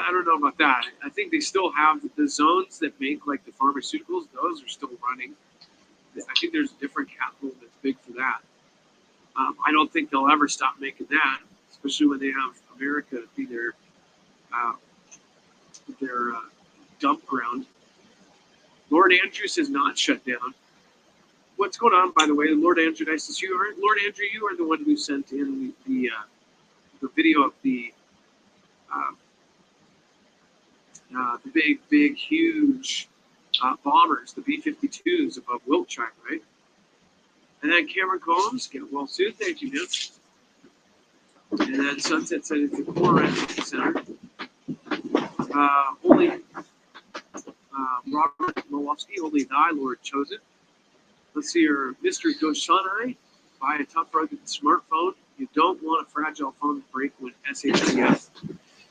don't know about that. I think they still have the zones that make like the pharmaceuticals. Those are still running. I think there's a different capital that's big for that. I don't think they'll ever stop making that, especially when they have America be their dump ground. Lord Andrews has not shut down. What's going on, by the way? Lord Andrew, nice to see you. Lord Andrew, you are the one who sent in the video of the big, huge bombers, the B-52s above Wiltshire, right? And then Cameron Combs, get well soon, thank you, man. And then Sunset said it's the core rental center. Only Robert Malowski, only thy Lord chose it. Let's see here, Mr. Goshanai, buy a tough rugged smartphone. You don't want a fragile phone to break when SHTF.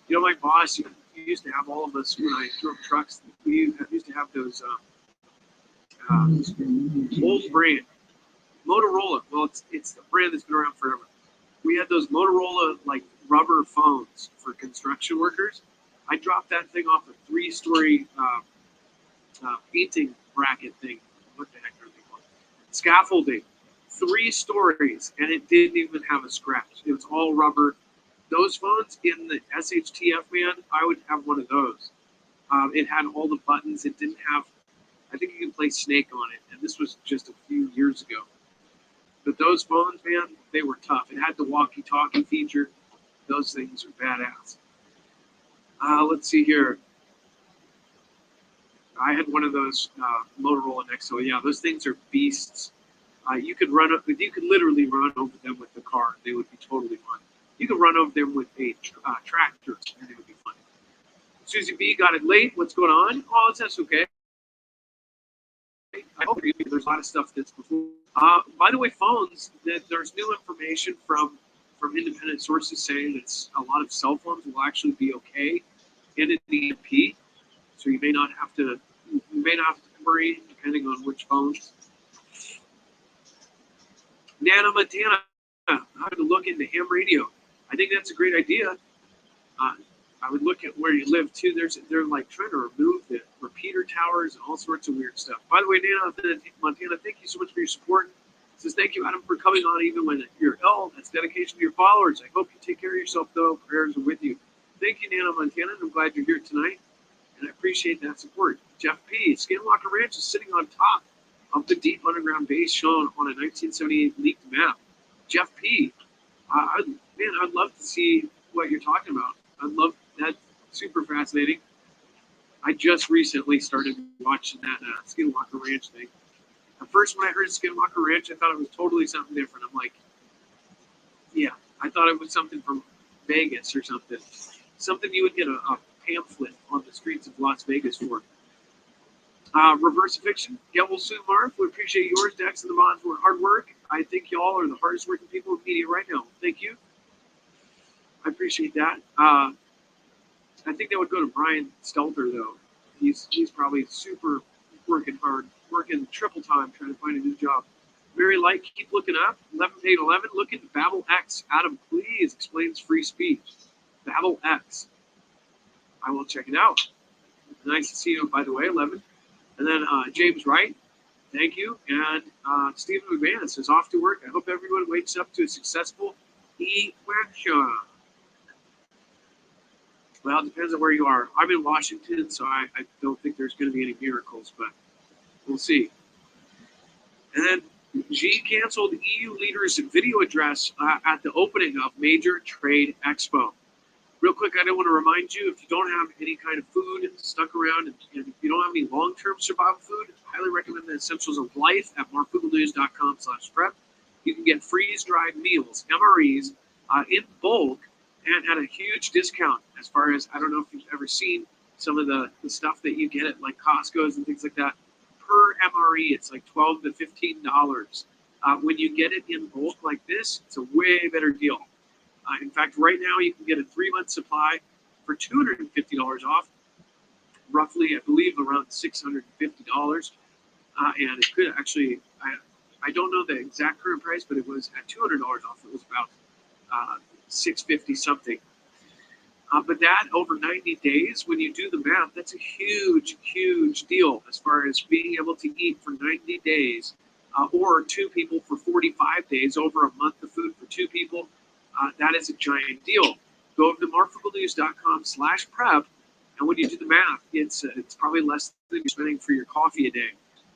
You know, my boss, he used to have all of us when I drove trucks. We used to have those old brand Motorola. Well, it's the brand that's been around forever. We had those Motorola like rubber phones for construction workers. I dropped that thing off a 3-story painting bracket thing. What the heck are they called? Scaffolding. 3 stories, and it didn't even have a scratch. It was all rubber. Those phones in the SHTF, man, I would have one of those. It had all the buttons. It didn't have, I think you can play Snake on it, and this was just a few years ago. But those phones, man, they were tough. It had the walkie-talkie feature. Those things are badass. Let's see here. I had one of those Motorola Nexo. Yeah, those things are beasts. You could literally run over them with the car. They would be totally fun. You could run over them with a tractor, and it would be fun. Susie B got it late. What's going on? Oh, that's okay. I hope there's a lot of stuff that's before. By the way, phones. There's new information from independent sources saying that a lot of cell phones will actually be okay in an EMP. So you may not have to worry depending on which phones. Nana Montana, how to look into ham radio. I think that's a great idea. I would look at where you live too. They're like trying to remove the repeater towers and all sorts of weird stuff. By the way, Nana Montana, thank you so much for your support. It says thank you, Adam, for coming on even when you're ill. That's dedication to your followers. I hope you take care of yourself though. Prayers are with you. Thank you, Nana Montana. I'm glad you're here tonight, and I appreciate that support. Jeff P. Skinwalker Ranch is sitting on top of the deep underground base shown on a 1978 leaked map. Jeff P. I'd love to see what you're talking about. I'd love that. Super fascinating. I just recently started watching that Skinwalker Ranch thing. At first, when I heard Skinwalker Ranch, I thought it was totally something different. I'm like, yeah, I thought it was something from Vegas or something. Something you would get a pamphlet on the streets of Las Vegas for. Reverse fiction. Yeah, we'll soon, Marv. We appreciate yours, Dex, and the mods for hard work. I think y'all are the hardest working people in media right now. Thank you. I appreciate that. I think that would go to Brian Stelter, though. He's probably super working hard, working triple time trying to find a new job. Very light, keep looking up. 11 look into Babel X. Adam, please explains free speech. Babel X. I will check it out. Nice to see you, by the way, 11. And then James Wright, thank you. And Stephen McMahon says, off to work. I hope everyone wakes up to a successful election. Well, it depends on where you are. I'm in Washington, so I don't think there's going to be any miracles, but we'll see. And then G canceled EU leaders' video address at the opening of major trade expo. Real quick, I do want to remind you, if you don't have any kind of food stuck around and if you don't have any long-term survival food, I highly recommend the Essentials of Life at markfoodnews.com/prep. You can get freeze-dried meals, MREs, in bulk, and at a huge discount as far as, I don't know if you've ever seen some of the stuff that you get at like Costco's and things like that. Per MRE, it's like $12 to $15. When you get it in bulk like this, it's a way better deal. In fact, right now you can get a 3-month supply for $250 off, roughly, I believe, around $650. And it could actually, I don't know the exact current price, but it was at $200 off. It was about $650 something. But that over 90 days, when you do the math, that's a huge, huge deal as far as being able to eat for 90 days or 2 people for 45 days, over a month of food for 2 people. That is a giant deal. Go over to markfoodnews.com/prep, and when you do the math, it's probably less than you're spending for your coffee a day.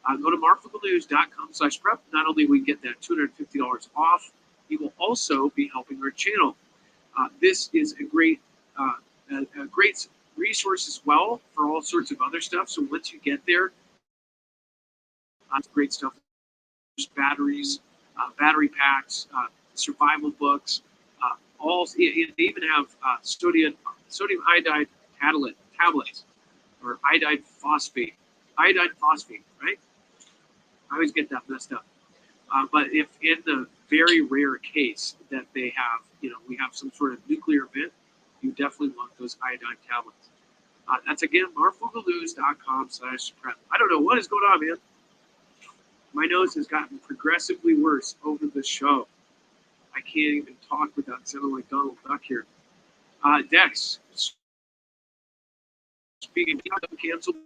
Go to markfoodnews.com/prep. Not only will you get that $250 off, you will also be helping our channel. This is a great resource as well for all sorts of other stuff. So once you get there, great stuff. There's batteries, battery packs, survival books. They even have sodium iodide tablets, or iodide phosphate, right? I always get that messed up. But if in the very rare case that they have, we have some sort of nuclear event, you definitely want those iodine tablets. That's again, markfoodnews.com/prep. I don't know what is going on, man. My nose has gotten progressively worse over the show. I can't even talk without sounding like Donald Duck here. Dex, speaking of canceled.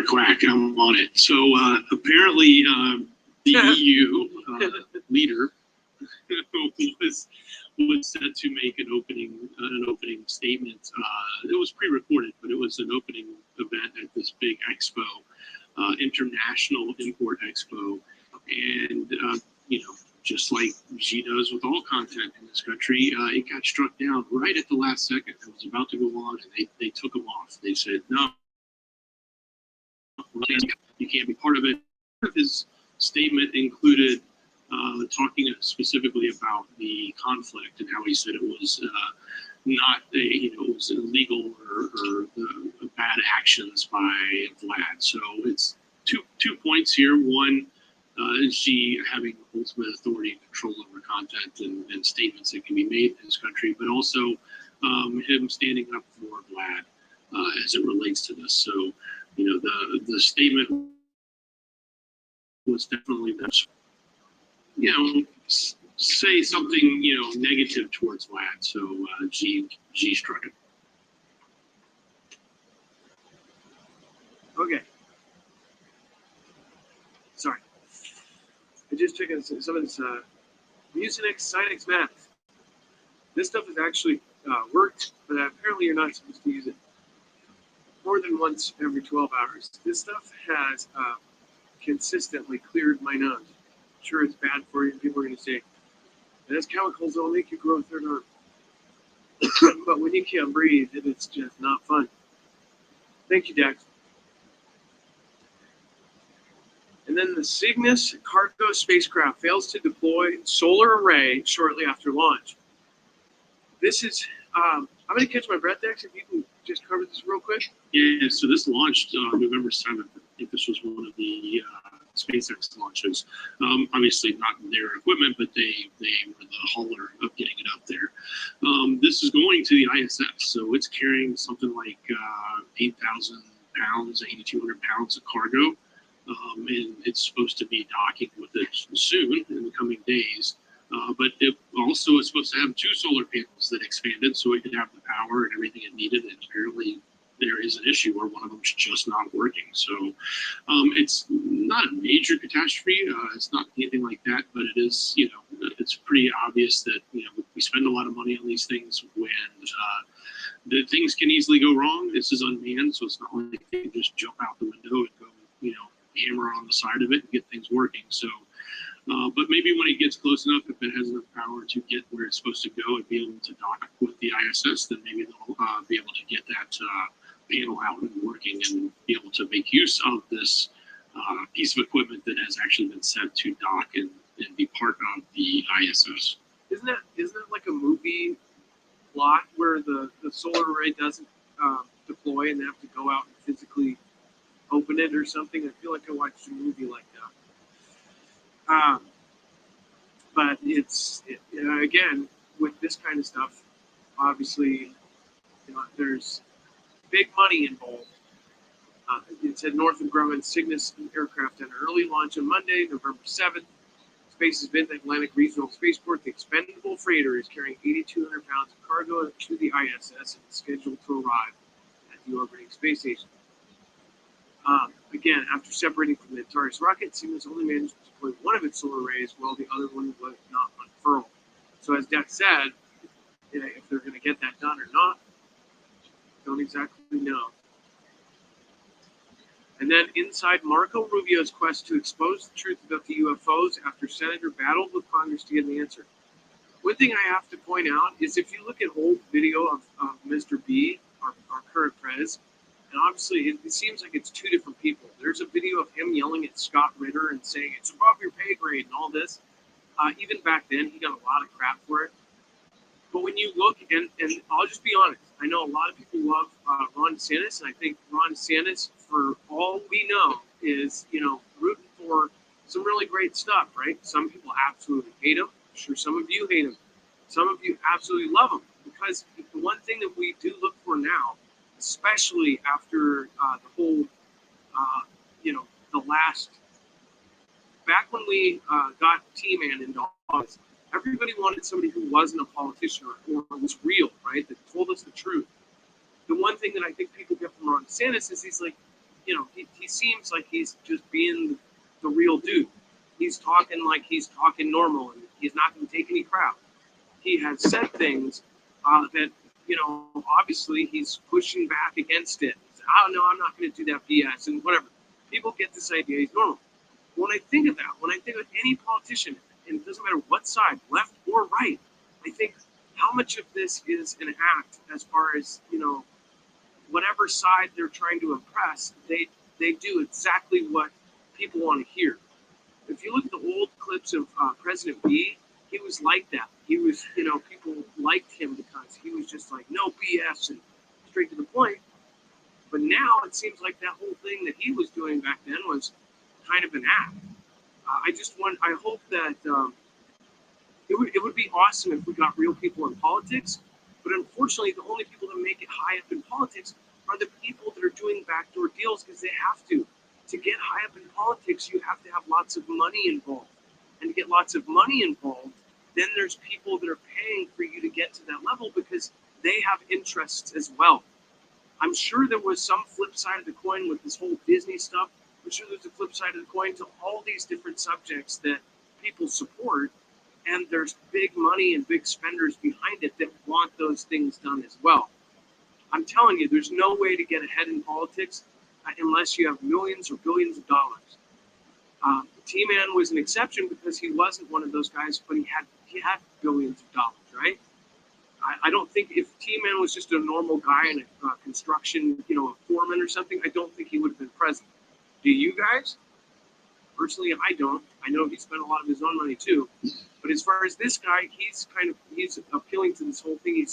Quack, I'm on it. So apparently the EU leader was set to make an opening statement. It was pre-recorded, but it was an opening event at this big expo, International Import Expo, and just like she does with all content in this country, it got struck down right at the last second. It was about to go on, and they took them off. They said, no, you can't be part of it. His statement included talking specifically about the conflict and how he said it was not, it was illegal or bad actions by Vlad. So it's two points here. One, is she having ultimate authority and control over content and statements that can be made in this country, but also him standing up for Vlad as it relates to this. So, the statement was definitely that, say something, negative towards Vlad. So G struck it. Okay. Sorry. I just checked out some of this Mucinex Sinex Max. This stuff has actually worked, but apparently you're not supposed to use it more than once every 12 hours. This stuff has consistently cleared my nose. I'm sure it's bad for you. People are going to say, it has chemicals that will make you grow a third arm. But when you can't breathe, it's just not fun. Thank you, Dex. And then the Cygnus cargo spacecraft fails to deploy solar array shortly after launch. This is, I'm going to catch my breath, Dex, if you can just cover this real quick. Yeah, so this launched November 7th. I think this was one of the SpaceX launches. Obviously not their equipment, but they were the hauler of getting it up there. This is going to the ISS, so it's carrying something like 8,000 pounds, 8,200 pounds of cargo. And it's supposed to be docking with it soon in the coming days. But it also is supposed to have 2 solar panels that expanded so it could have the power and everything it needed. And apparently there is an issue where one of them's just not working. So it's not a major catastrophe. It's not anything like that, but it is, it's pretty obvious that, we spend a lot of money on these things when the things can easily go wrong. This is unmanned, so it's not like they can just jump out the window and go, hammer on the side of it and get things working. So, but maybe when it gets close enough, if it has enough power to get where it's supposed to go and be able to dock with the ISS, then maybe they'll be able to get that panel out and working and be able to make use of this piece of equipment that has actually been sent to dock and be part of the ISS. Isn't that like a movie plot where the solar array doesn't deploy and they have to go out and physically open it or something? I feel like I watched a movie like that. But again, with this kind of stuff, obviously, there's big money involved. It said Northrop Grumman Cygnus aircraft had an early launch on Monday, November 7th. Space's Mid-Atlantic Regional Spaceport, the expendable freighter is carrying 8,200 pounds of cargo to the ISS and is scheduled to arrive at the orbiting space station. Again, after separating from the Antares rocket, Cygnus only managed to deploy one of its solar arrays while the other one was not unfurled. So as Dex said, if they're going to get that done or not, don't exactly know. And then inside Marco Rubio's quest to expose the truth about the UFOs after Senator battled with Congress to get an answer. One thing I have to point out is if you look at old video of Mr. B, our current prez, and obviously it seems like it's 2 different people. There's a video of him yelling at Scott Ritter and saying, it's above your pay grade and all this. Even back then, he got a lot of crap for it. But when you look, and I'll just be honest, I know a lot of people love Ron DeSantis, and I think Ron DeSantis, for all we know, is, rooting for some really great stuff, right? Some people absolutely hate him. I'm sure some of you hate him. Some of you absolutely love him. Because the one thing that we do look for now, especially after the whole, the last, back when we got T-Man into office, everybody wanted somebody who wasn't a politician or was real, right? That told us the truth. The one thing that I think people get from Ron DeSantis is he's like, he seems like he's just being the real dude. He's talking like he's talking normal and he's not going to take any crap. He has said things that, obviously he's pushing back against it. Oh, no, I'm not going to do that BS and whatever. People get this idea he's normal. When I think of that, when I think of any politician, and it doesn't matter what side, left or right, I think how much of this is an act as far as, whatever side they're trying to impress, they do exactly what people want to hear. If you look at the old clips of President B, he was like that. He was, people liked him because he was just like, no BS and straight to the point. But now it seems like that whole thing that he was doing back then was kind of an act. I hope that it would be awesome if we got real people in politics, but unfortunately, the only people that make it high up in politics are the people that are doing backdoor deals because they have to. To get high up in politics, you have to have lots of money involved. And to get lots of money involved, then there's people that are paying for you to get to that level because they have interests as well. I'm sure there was some flip side of the coin with this whole Disney stuff. I'm sure there's a flip side of the coin to all these different subjects that people support, and there's big money and big spenders behind it that want those things done as well. I'm telling you, there's no way to get ahead in politics unless you have millions or billions of dollars. T-Man was an exception because he wasn't one of those guys, but he had billions of dollars, right? I don't think if T-Man was just a normal guy in a construction, a foreman or something, I don't think he would have been president. Do you guys? Personally, I don't. I know he spent a lot of his own money too. But as far as this guy, he's appealing to this whole thing.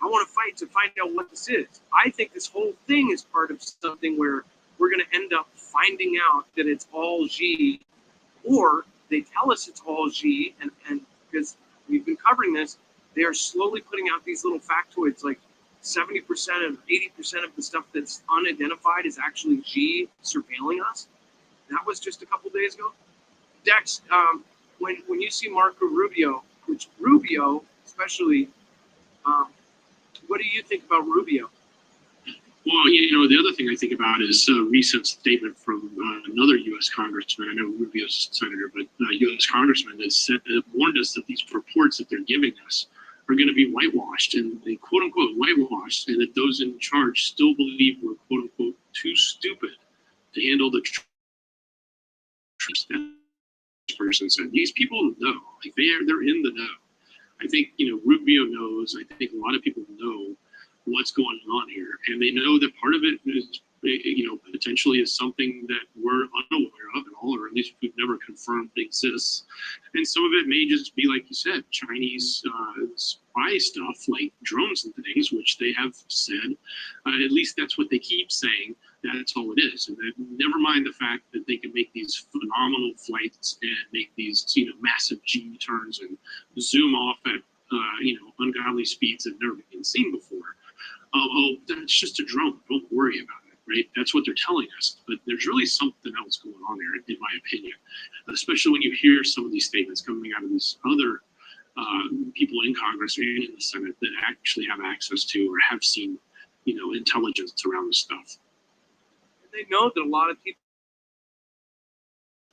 I want to fight to find out what this is. I think this whole thing is part of something where we're going to end up finding out that it's all G, or they tell us it's all G, and because we've been covering this, they are slowly putting out these little factoids, like 70% and 80% of the stuff that's unidentified is actually G surveilling us. That was just a couple days ago. Dex, when you see Marco Rubio, which Rubio especially, what do you think about Rubio? Well, the other thing I think about is a recent statement from another U.S. congressman. I know Rubio's a senator, but U.S. congressman that warned us that these reports that they're giving us are going to be whitewashed, and they quote unquote whitewashed, and that those in charge still believe we're quote unquote too stupid to handle the truth. This person said these people know, like they're in the know. I think Rubio knows. I think a lot of people know what's going on here, and they know that part of it is potentially is something that we're unaware of at all, or at least we've never confirmed exists. And some of it may just be, like you said, Chinese spy stuff like drones and things, which they have said, at least that's what they keep saying, that's all it is. And then, never mind the fact that they can make these phenomenal flights and make these massive G turns and zoom off at ungodly speeds that have never been seen before. That's just a drone, don't worry about it. Right? That's what they're telling us. But there's really something else going on there, in my opinion, especially when you hear some of these statements coming out of these other people in Congress and in the Senate that actually have access to or have seen, intelligence around this stuff. They know that a lot of people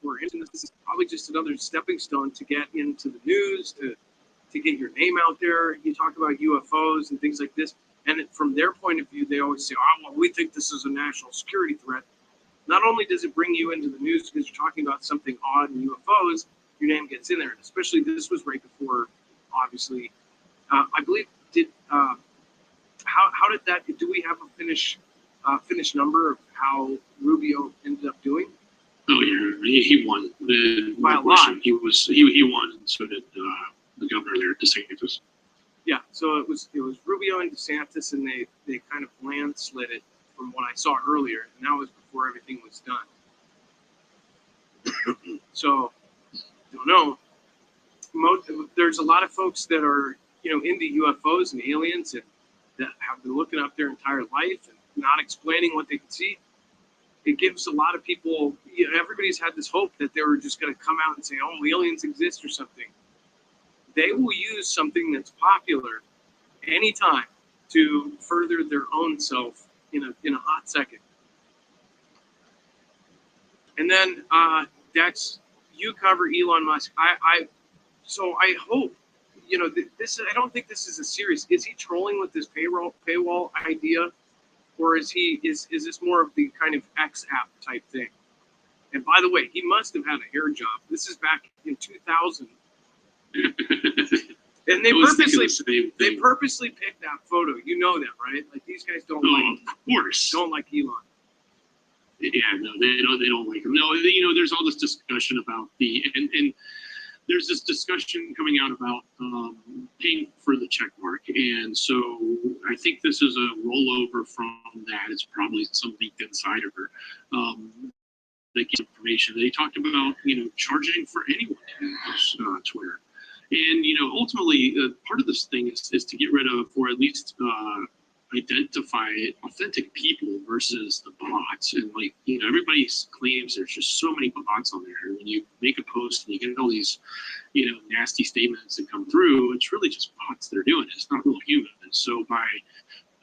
were into this. This is probably just another stepping stone to get into the news, to get your name out there. You talk about UFOs and things like this. And from their point of view, they always say, well, we think this is a national security threat. Not only does it bring you into the news because you're talking about something odd in UFOs, your name gets in there. And especially this was right before, obviously, I believe, how did that, do we have a finished number of how Rubio ended up doing? Oh, yeah, he won. By a lot. He won, and so did the governor there, DeSantis. Yeah, so it was Rubio and DeSantis, and they kind of landslid it from what I saw earlier, and that was before everything was done. So, I don't know. There's a lot of folks that are into UFOs and aliens and that have been looking up their entire life and not explaining what they can see. It gives a lot of people. Everybody's had this hope that they were just going to come out and say, "Oh, aliens exist" or something. They will use something that's popular anytime to further their own self in a hot second. And then Dex, you cover Elon Musk. So I hope this. I don't think this is a serious. Is he trolling with this paywall idea, or is this more of the kind of X app type thing? And by the way, he must have had a hair job. This is back in 2000. And they purposely picked that photo. You know that, right? Like these guys don't like Elon. Yeah, no, they don't like him. No, there's all this discussion about and there's this discussion coming out about paying for the check mark, and so I think this is a rollover from that. It's probably some leaked insider that gives information. They talked about charging for anyone to use Twitter. And, ultimately, part of this thing is to get rid of, or at least identify authentic people versus the bots. And, everybody claims there's just so many bots on there. When you make a post and you get all these, nasty statements that come through, it's really just bots that are doing it. It's not real human. And so by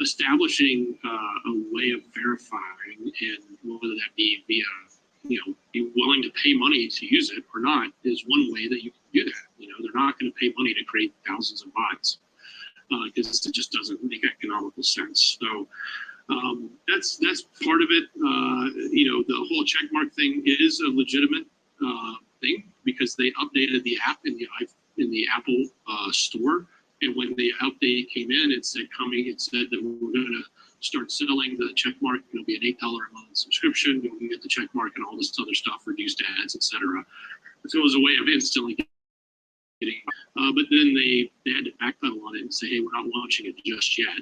establishing a way of verifying, and whether that be via, be willing to pay money to use it or not, is one way that you can do that. They're not going to pay money to create thousands of bots because it just doesn't make economical sense. So that's part of it. The whole checkmark thing is a legitimate thing because they updated the app in the Apple store. And when the update came in, it said that we're going to start selling the check mark. It'll be an $8 a month subscription. You can get the check mark and all this other stuff, reduced ads, etc. So it was a way of instantly getting. But then they had to backpedal on it and say, hey, we're not launching it just yet.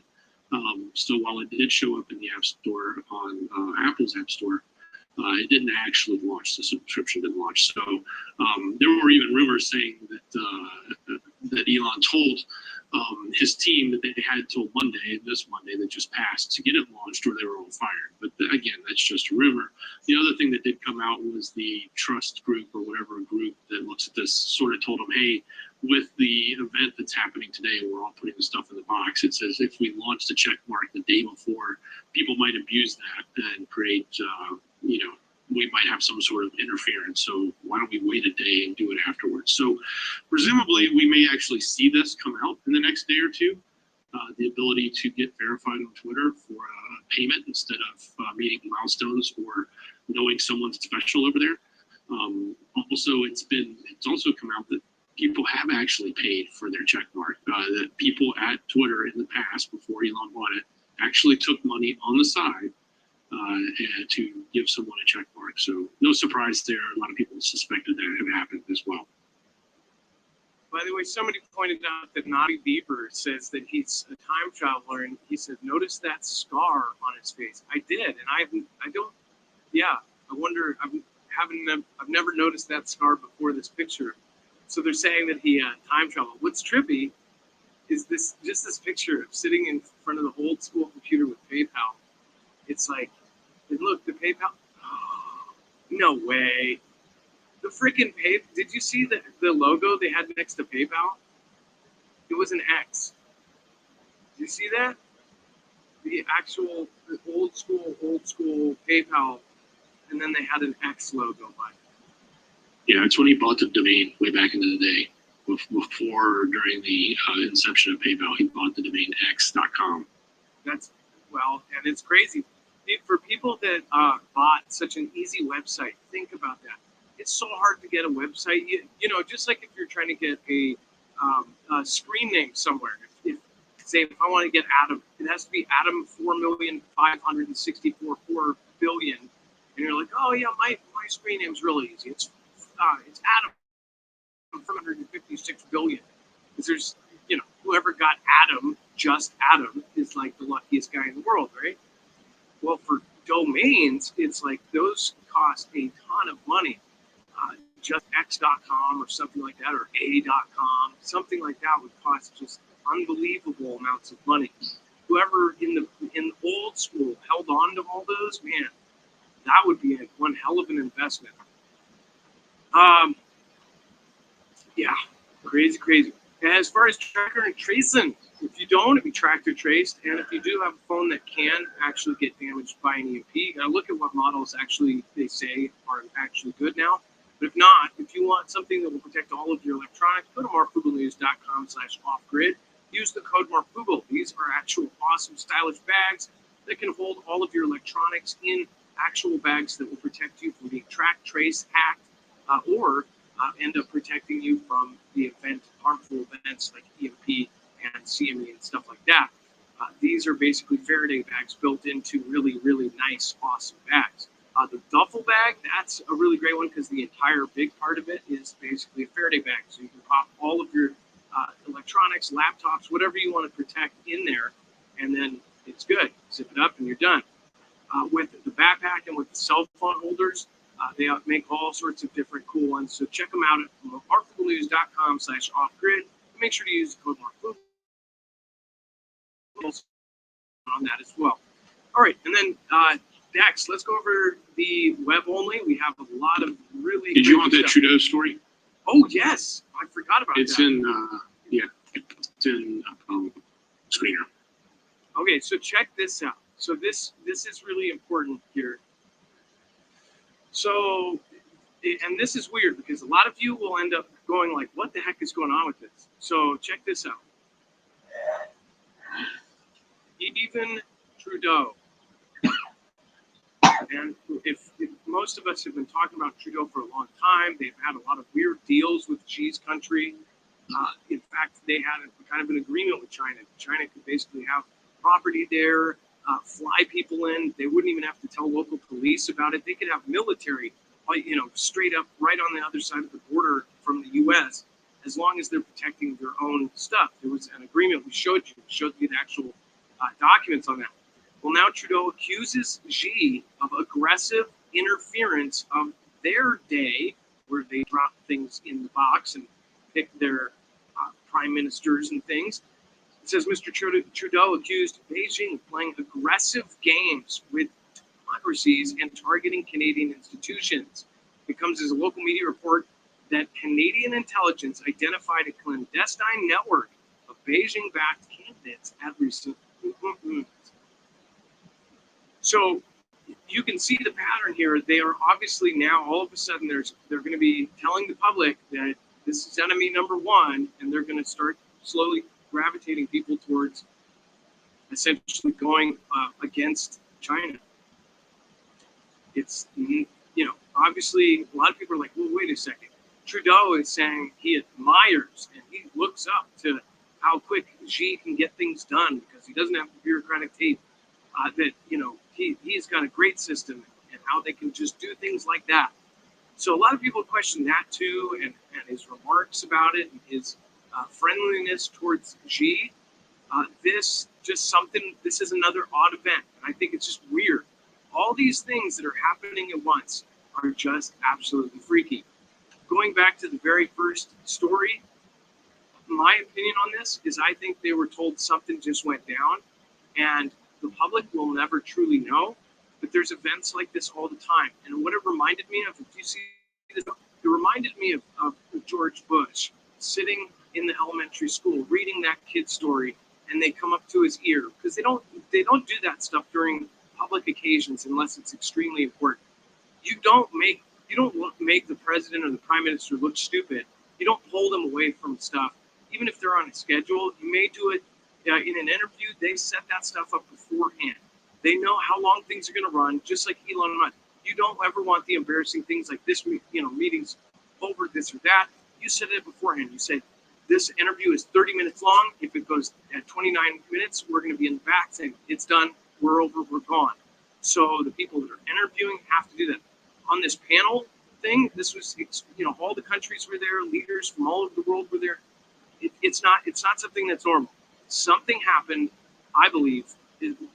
So while it did show up in the App Store on Apple's App Store, it didn't actually launch. The subscription didn't launch. So there were even rumors saying that Elon told his team that they had till this Monday that just passed, to get it launched, or they were all fired. But again, that's just a rumor. The other thing that did come out was the trust group, or whatever group that looks at this, sort of told them, hey, with the event that's happening today, we're all putting the stuff in the box. It says if we launch the check mark the day before, people might abuse that and create, we might have some sort of interference. So why don't we wait a day and do it afterwards? So presumably we may actually see this come out in the next day or two. The ability to get verified on Twitter for a payment instead of meeting milestones or knowing someone's special over there. Also, it's also come out that people have actually paid for their check mark. That people at Twitter in the past, before Elon bought it, actually took money on the side to give someone a check mark. So no surprise there. A lot of people suspected that had happened as well. By the way, somebody pointed out that Naughty Beaver says that he's a time traveler, and he said, notice that scar on his face. I did, and I wonder, I've never noticed that scar before this picture. So they're saying that he time traveled. What's trippy is this picture of sitting in front of the old school computer with PayPal. It's like, and look, the PayPal, oh, no way. The freaking did you see the logo they had next to PayPal? It was an X. Did you see that? The old school PayPal, and then they had an X logo by it. Yeah, it's when he bought the domain way back into the day. Before or during the inception of PayPal, he bought the domain x.com. And it's crazy. For people that bought such an easy website, think about that. It's so hard to get a website. Just like if you're trying to get a screen name somewhere. If I want to get Adam, it has to be Adam 4,564,400,000,000, and you're like, oh yeah, my screen name's really easy. It's Adam 456 billion. Because there's whoever got Adam, just Adam, is like the luckiest guy in the world, right? Well, for domains, it's like those cost a ton of money. Just x.com or something like that, or a.com, something like that would cost just unbelievable amounts of money. Whoever in old school held on to all those, man, that would be one hell of an investment. Yeah, crazy. And as far as tracker and tracing, if you don't, it'd be tracked or traced. And if you do have a phone that can actually get damaged by an EMP, you gotta look at what models they say are actually good now. But if not, if you want something that will protect all of your electronics, go to marfugalnews.com/offgrid. Use the code MARFUGAL. These are actual awesome, stylish bags that can hold all of your electronics in actual bags that will protect you from being tracked, traced, hacked, or end up protecting you from the harmful events like EMP and CME and stuff like that. These are basically Faraday bags built into really, really nice, awesome bags. The duffel bag, that's a really great one because the entire big part of it is basically a Faraday bag. So you can pop all of your electronics, laptops, whatever you want to protect in there, and then it's good. Zip it up and you're done. With the backpack and with the cell phone holders, they make all sorts of different cool ones. So check them out at marfugalnews.com/offgrid. Make sure to use the code MARFUGAL on that as well. All right, and then next, let's go over the web only. We have a lot of really. Did you want that Trudeau story? Oh yes, I forgot about that. It's in screener. Okay, so check this out. So this is really important here. So, and this is weird because a lot of you will end up going like, what the heck is going on with this? So check this out. Even Trudeau, and if most of us have been talking about Trudeau for a long time, they've had a lot of weird deals with Xi's country. In fact, they had kind of an agreement with China. China could basically have property there, fly people in. They wouldn't even have to tell local police about it. They could have military, straight up right on the other side of the border from the U.S. as long as they're protecting their own stuff. There was an agreement we showed you the actual documents on that. Well, now Trudeau accuses Xi of aggressive interference of their day, where they drop things in the box and pick their prime ministers and things. It says Mr. Trudeau accused Beijing of playing aggressive games with democracies and targeting Canadian institutions. It comes as a local media report that Canadian intelligence identified a clandestine network of Beijing-backed candidates at recent. So you can see the pattern here. They are obviously now all of a sudden they're going to be telling the public that this is enemy number one, and they're going to start slowly gravitating people towards essentially going against China. It's, obviously a lot of people are like, well, wait a second. Trudeau is saying he admires and he looks up to how quick Xi can get things done because he doesn't have the bureaucratic tape. That he's got a great system and how they can just do things like that. So a lot of people question that too, and his remarks about it and his friendliness towards Xi. This is another odd event, and I think it's just weird. All these things that are happening at once are just absolutely freaky. Going back to the very first story, my opinion on this is I think they were told something just went down, and the public will never truly know. But there's events like this all the time. And what it reminded me of, if you see this, it reminded me of George Bush sitting in the elementary school reading that kid's story, and they come up to his ear because they don't do that stuff during public occasions unless it's extremely important. You don't make the president or the prime minister look stupid. You don't pull them away from stuff, even if they're on a schedule. You may do it in an interview. They set that stuff up beforehand. They know how long things are going to run, just like Elon Musk. You don't ever want the embarrassing things like this, meetings over this or that. You set it beforehand. You say, this interview is 30 minutes long. If it goes at 29 minutes, we're going to be in the back saying, it's done, we're over, we're gone. So the people that are interviewing have to do that. On this panel thing, this was, all the countries were there, leaders from all over the world were there. It's not something that's normal. Something happened, I believe,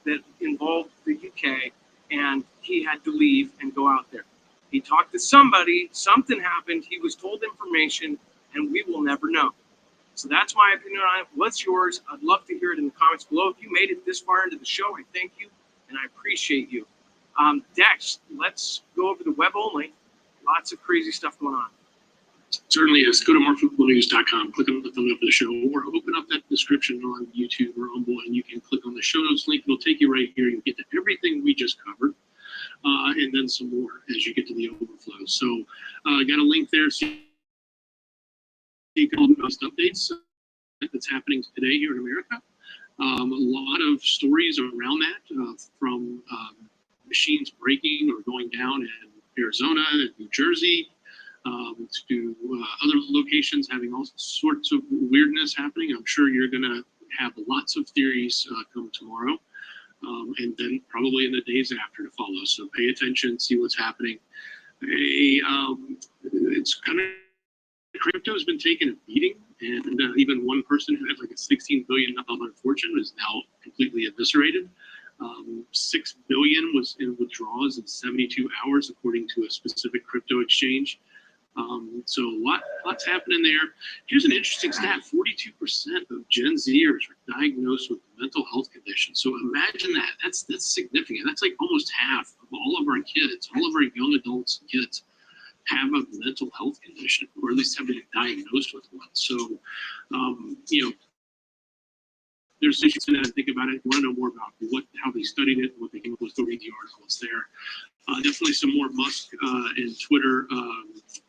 that involved the UK, and he had to leave and go out there. He talked to somebody, something happened, he was told information, and we will never know. So that's my opinion on it. What's yours? I'd love to hear it in the comments below. If you made it this far into the show, I thank you, and I appreciate you. Dex, let's go over the web only. Lots of crazy stuff going on. Certainly is. Go to markfootballnews.com, click on the thumbnail for the show, or open up that description on YouTube or Rumble, and you can click on the show notes link. It'll take you right here. You get to everything we just covered, and then some more as you get to the overflow. So I got a link there so you can all the most updates that's happening today here in America. A lot of stories around that, from machines breaking or going down in Arizona and New Jersey, to other locations having all sorts of weirdness happening. I'm sure you're going to have lots of theories come tomorrow, and then probably in the days after to follow. So pay attention, see what's happening. It's kind of, crypto has been taking a beating, and even one person who had like a $16 billion fortune is now completely eviscerated. 6 billion was in withdrawals in 72 hours, according to a specific crypto exchange. So lots happening there. Here's an interesting stat: 42% of Gen Zers are diagnosed with mental health conditions. So imagine that. That's significant. That's like almost half of all of our kids, all of our young adults and kids have a mental health condition, or at least have been diagnosed with one. So, there's issues in it. Think about it. You want to know more about how they studied it, what they came up with. Go read the article. It's there. Definitely some more Musk and Twitter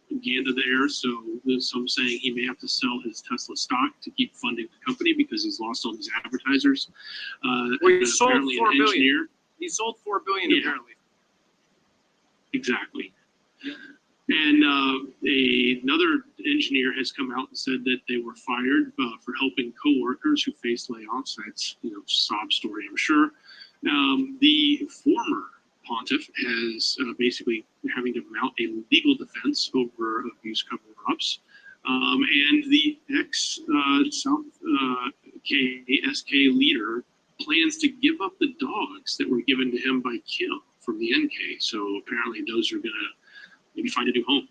propaganda there. So there's some saying he may have to sell his Tesla stock to keep funding the company because he's lost all these advertisers. Well, he sold apparently $4 an billion. engineer. He sold $4 billion Yeah. apparently. Exactly. And another engineer has come out and said that they were fired for helping coworkers who faced layoffs. That's, sob story, I'm sure. The former pontiff has basically having to mount a legal defense over abuse cover-ups. And the ex-South KSK leader plans to give up the dogs that were given to him by Kim from the NK. So apparently those are going to maybe find a new home.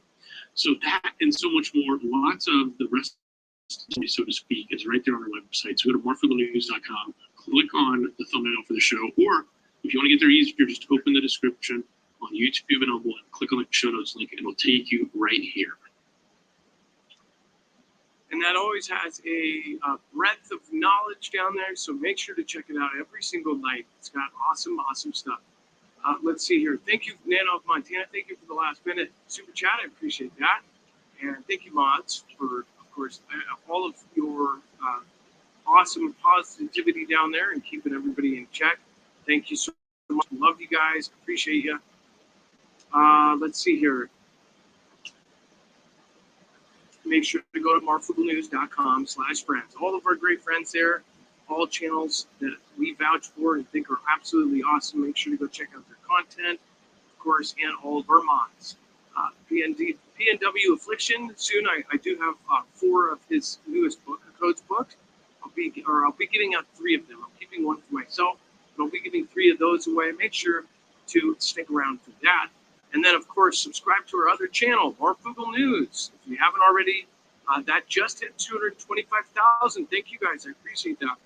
So that and so much more, lots of the rest, so to speak, is right there on our website. So go to marfugalnews.com, click on the thumbnail for the show, or if you want to get there easier, just open the description on YouTube and Rumble and click on the show notes link, and it'll take you right here. And that always has a breadth of knowledge down there, so make sure to check it out every single night. It's got awesome, awesome stuff. Let's see here. Thank you, Nana of Montana. Thank you for the last minute super chat. I appreciate that. And thank you, mods, for, of course, all of your awesome positivity down there and keeping everybody in check. Thank you so much. Love you guys. Appreciate you. Let's see here. Make sure to go to marfugalnews.com/friends. All of our great friends there, all channels that we vouch for and think are absolutely awesome. Make sure to go check out their content, of course, and all of our mods. PNW Affliction. Soon, I do have 4 of his newest codes booked. I'll be giving out 3 of them. I'm keeping 1 for myself, but I'll be giving 3 of those away. Make sure to stick around for that. And then, of course, subscribe to our other channel, Marfugal News. If you haven't already, that just hit 225,000. Thank you, guys. I appreciate that.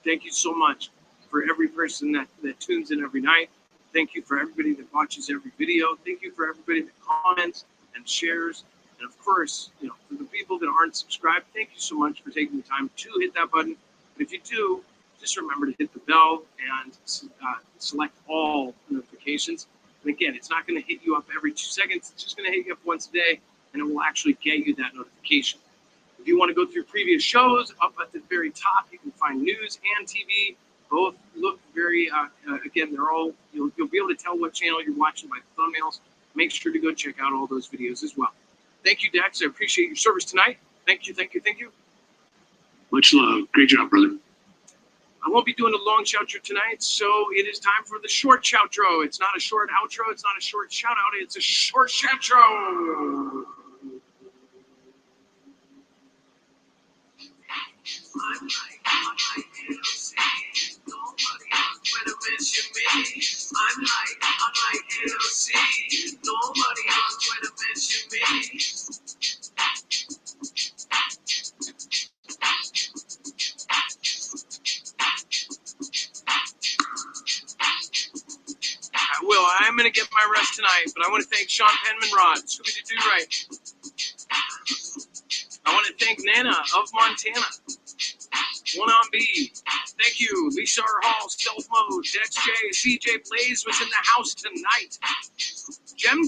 Thank you so much for every person that tunes in every night. Thank you for everybody that watches every video. Thank you for everybody that comments and shares. And, of course, for the people that aren't subscribed, thank you so much for taking the time to hit that button. But if you do, just remember to hit the bell and select all notifications. And again, it's not going to hit you up every 2 seconds. It's just going to hit you up once a day, and it will actually get you that notification. If you want to go through previous shows, up at the very top, you can find news and TV. Both look very, again, they're all, you'll be able to tell what channel you're watching by the thumbnails. Make sure to go check out all those videos as well. Thank you, Dex. I appreciate your service tonight. Thank you, thank you, thank you. Much love. Great job, brother. I won't be doing a long outro tonight, so it is time for the short outro. It's not a short outro. It's not a short shout out. It's a short outro. I'm like LC. Nobody else would have mentioned me. I'm going to get my rest tonight, but I want to thank Sean Penman Rod, Scooby-Doo Right. I want to thank Nana of Montana, One on B. Thank you, Lisa R. Hall, Stealth Mode, Dex J, CJ Blaze was in the house tonight. Gem,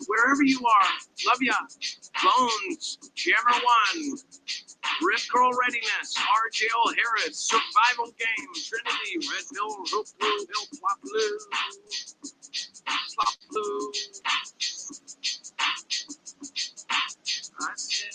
wherever you are, love ya. Bones, Jammer One, Rip Curl Readiness, RJL Harris, Survival Game, Trinity, Red Pill, Hope Blue, Hill, Flop Blue. Flop Blue. I said,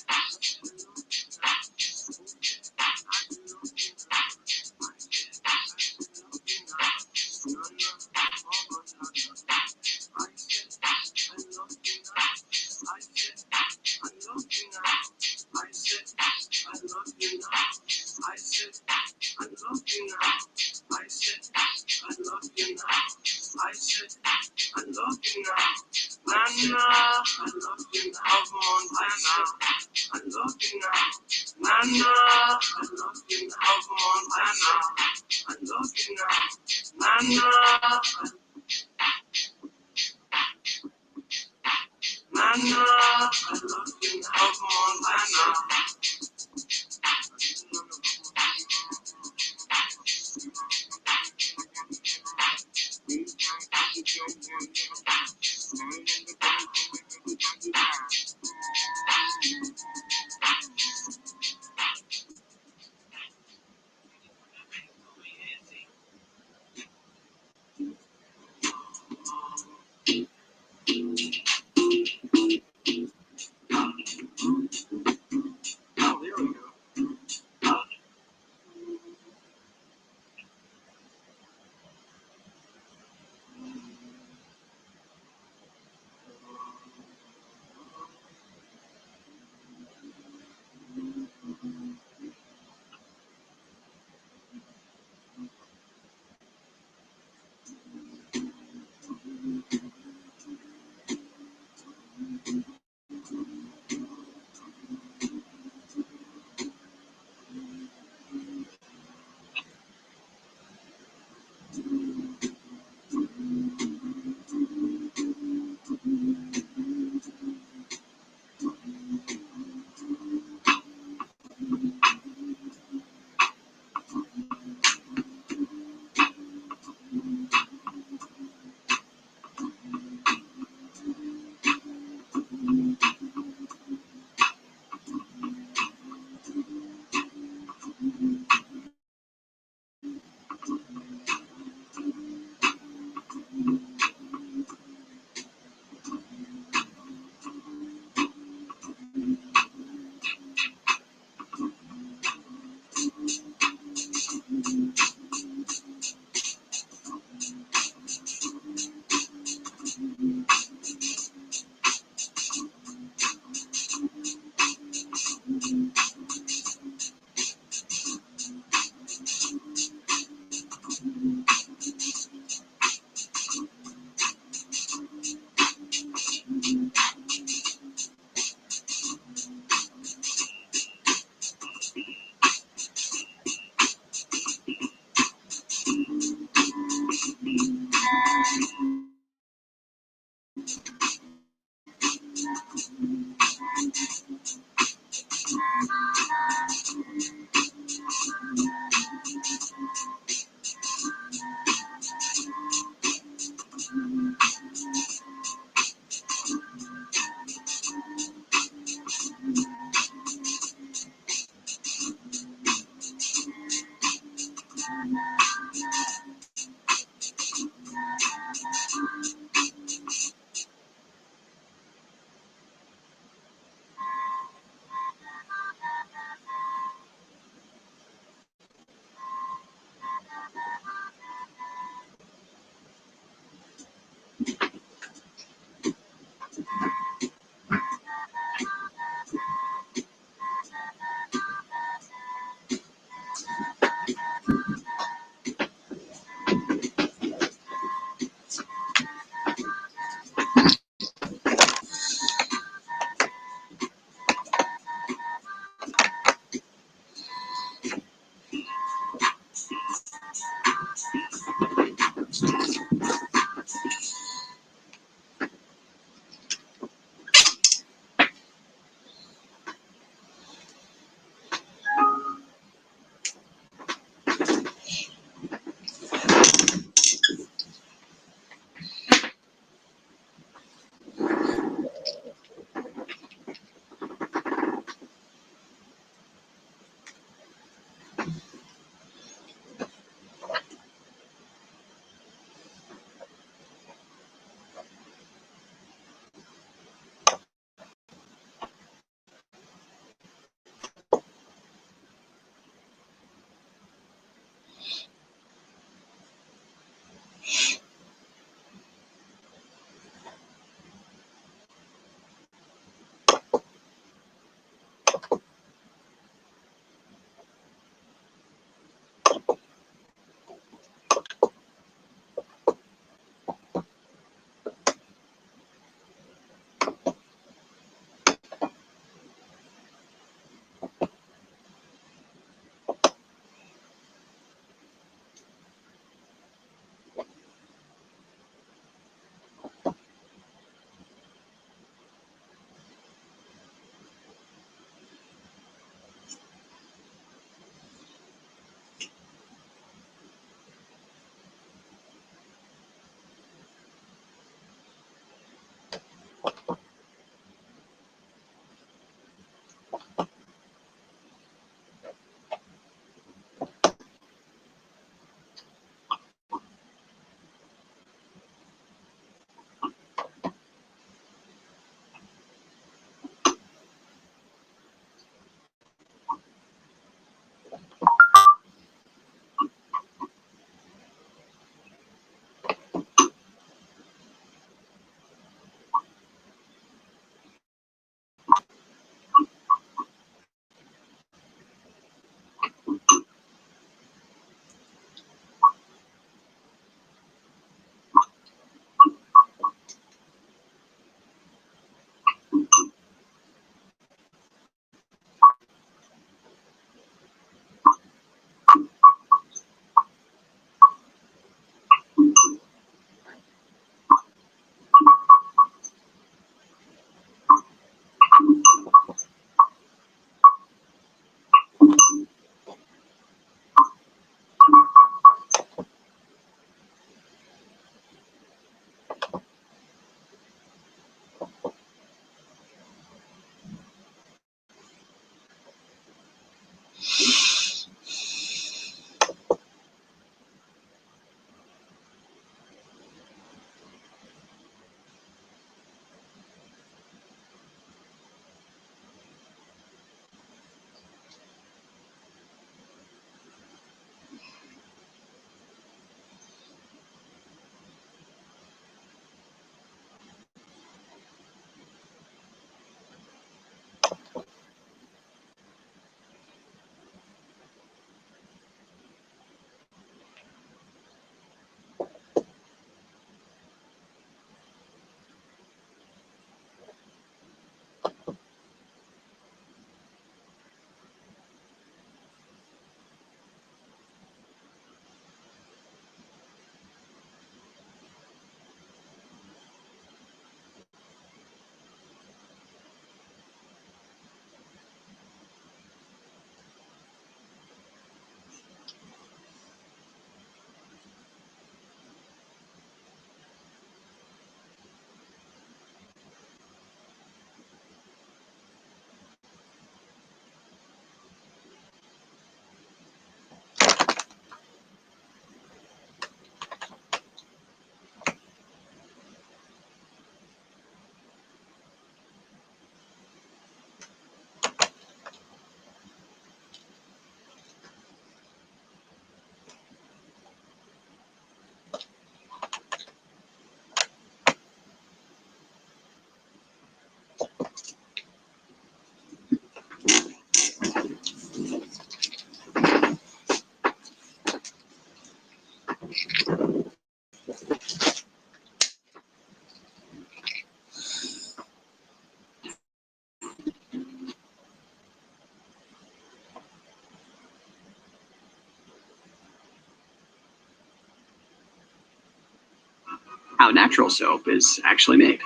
how natural soap is actually made.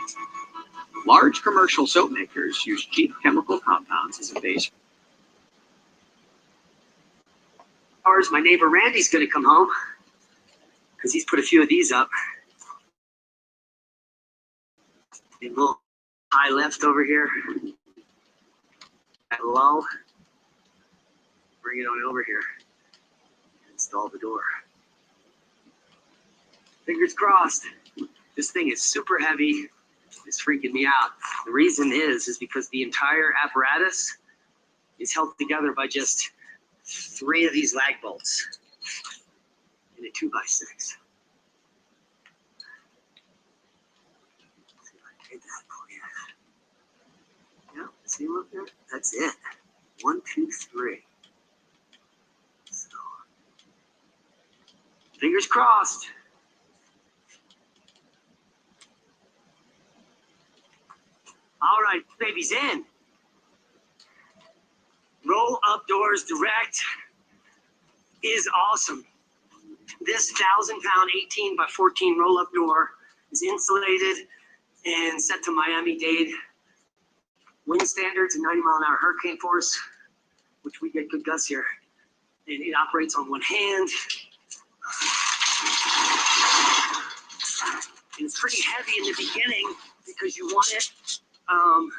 Large commercial soap makers use cheap chemical compounds as a base. My neighbor Randy's gonna come home because he's put a few of these up. A little high left over here. At low. Bring it on over here. Install the door. Fingers crossed. This thing is super heavy. It's freaking me out. The reason is because the entire apparatus is held together by just 3 of these lag bolts in a 2x6. See if I did that for you. Yeah, see, look there? That's it. 1, 2, 3. So, fingers crossed. All right, baby's in. Roll Up Doors Direct is awesome. This 1,000-pound 18 by 14 roll-up door is insulated and set to Miami-Dade wind standards and 90-mile-an-hour hurricane force, which we get good gusts here. And it operates on one hand. And it's pretty heavy in the beginning because you want it to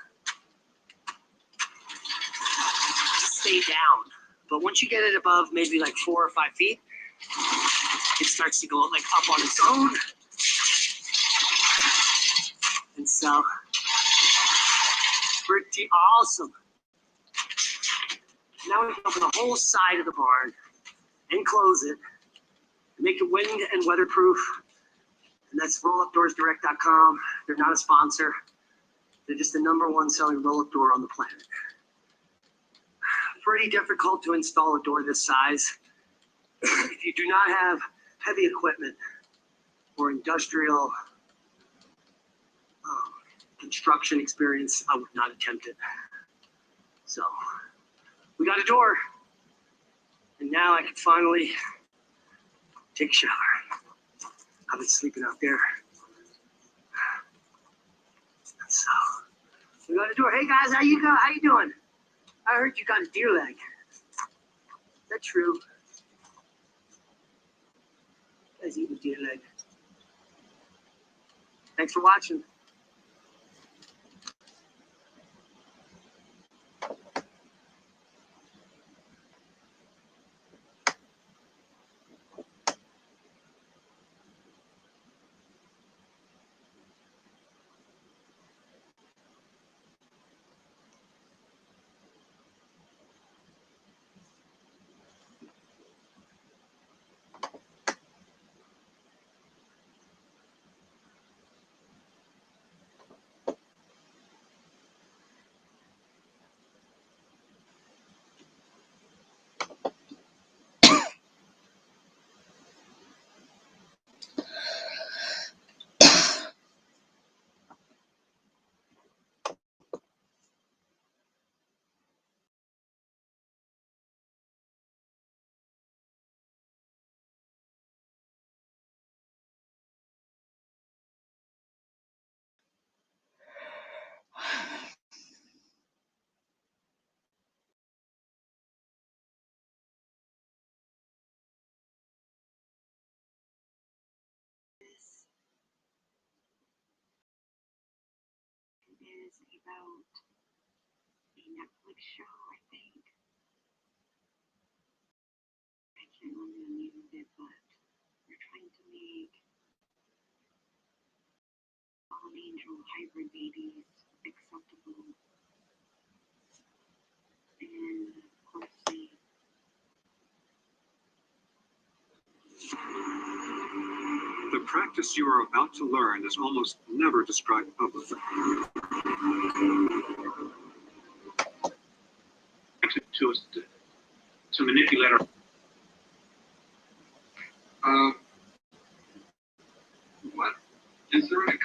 stay down. But once you get it above maybe like 4 or 5 feet, it starts to go like up on its own. And so, pretty awesome. Now we can open the whole side of the barn and close it, and make it wind and weatherproof. And that's rollupdoorsdirect.com. They're not a sponsor. They're just the #1 selling roll-up door on the planet. Pretty difficult to install a door this size. If you do not have heavy equipment or industrial construction experience, I would not attempt it. So, we got a door. And now I can finally take a shower. I've been sleeping out there. So, we got a door. Hey guys, how you doing? I heard you got a deer leg. Is that true? You guys eat a deer leg. Thanks for watching. Is about a Netflix show, I think. I can't remember the name of it, but they're trying to make all angel hybrid babies acceptable. And of course, The practice you are about to learn is almost never described publicly. To manipulate our. What? Is there a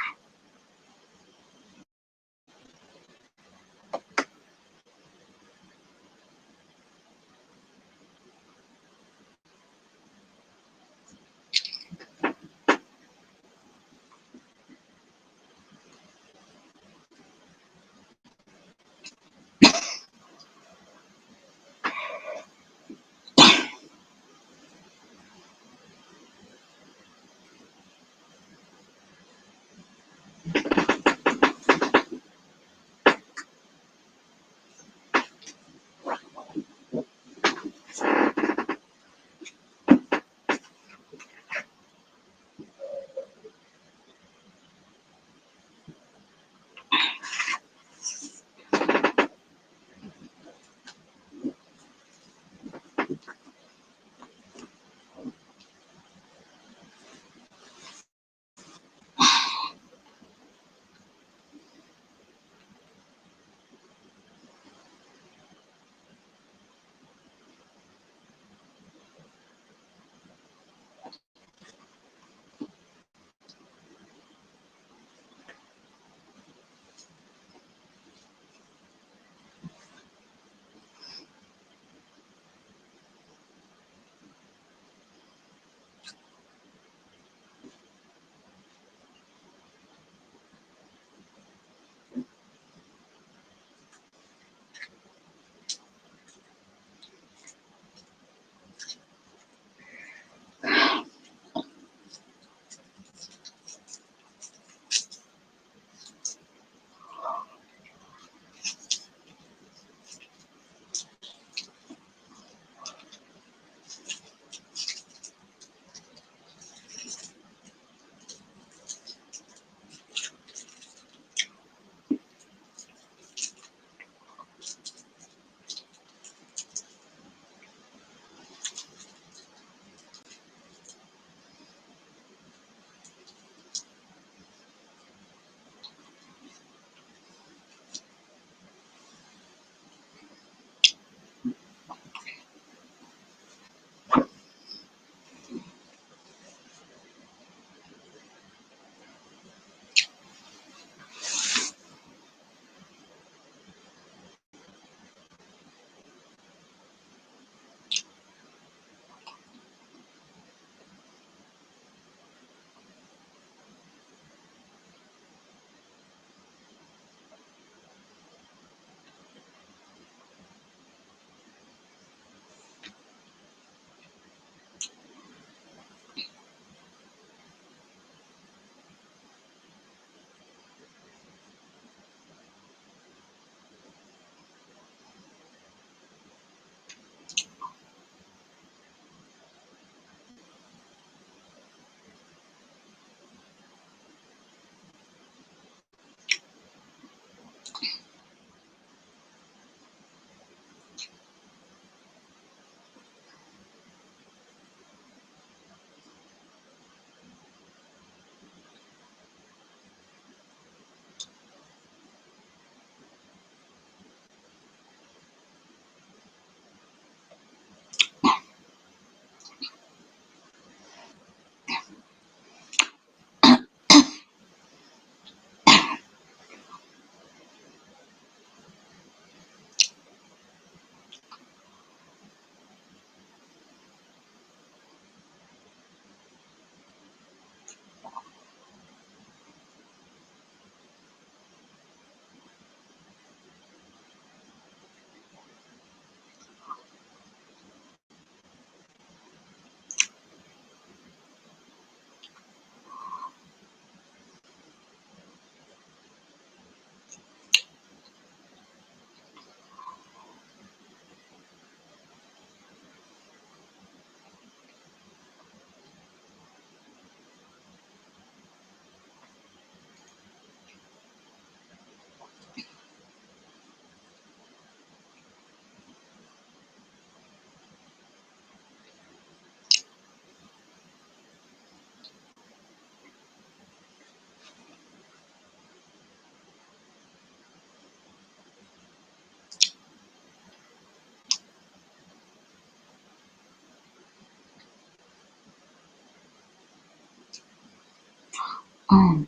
Oh,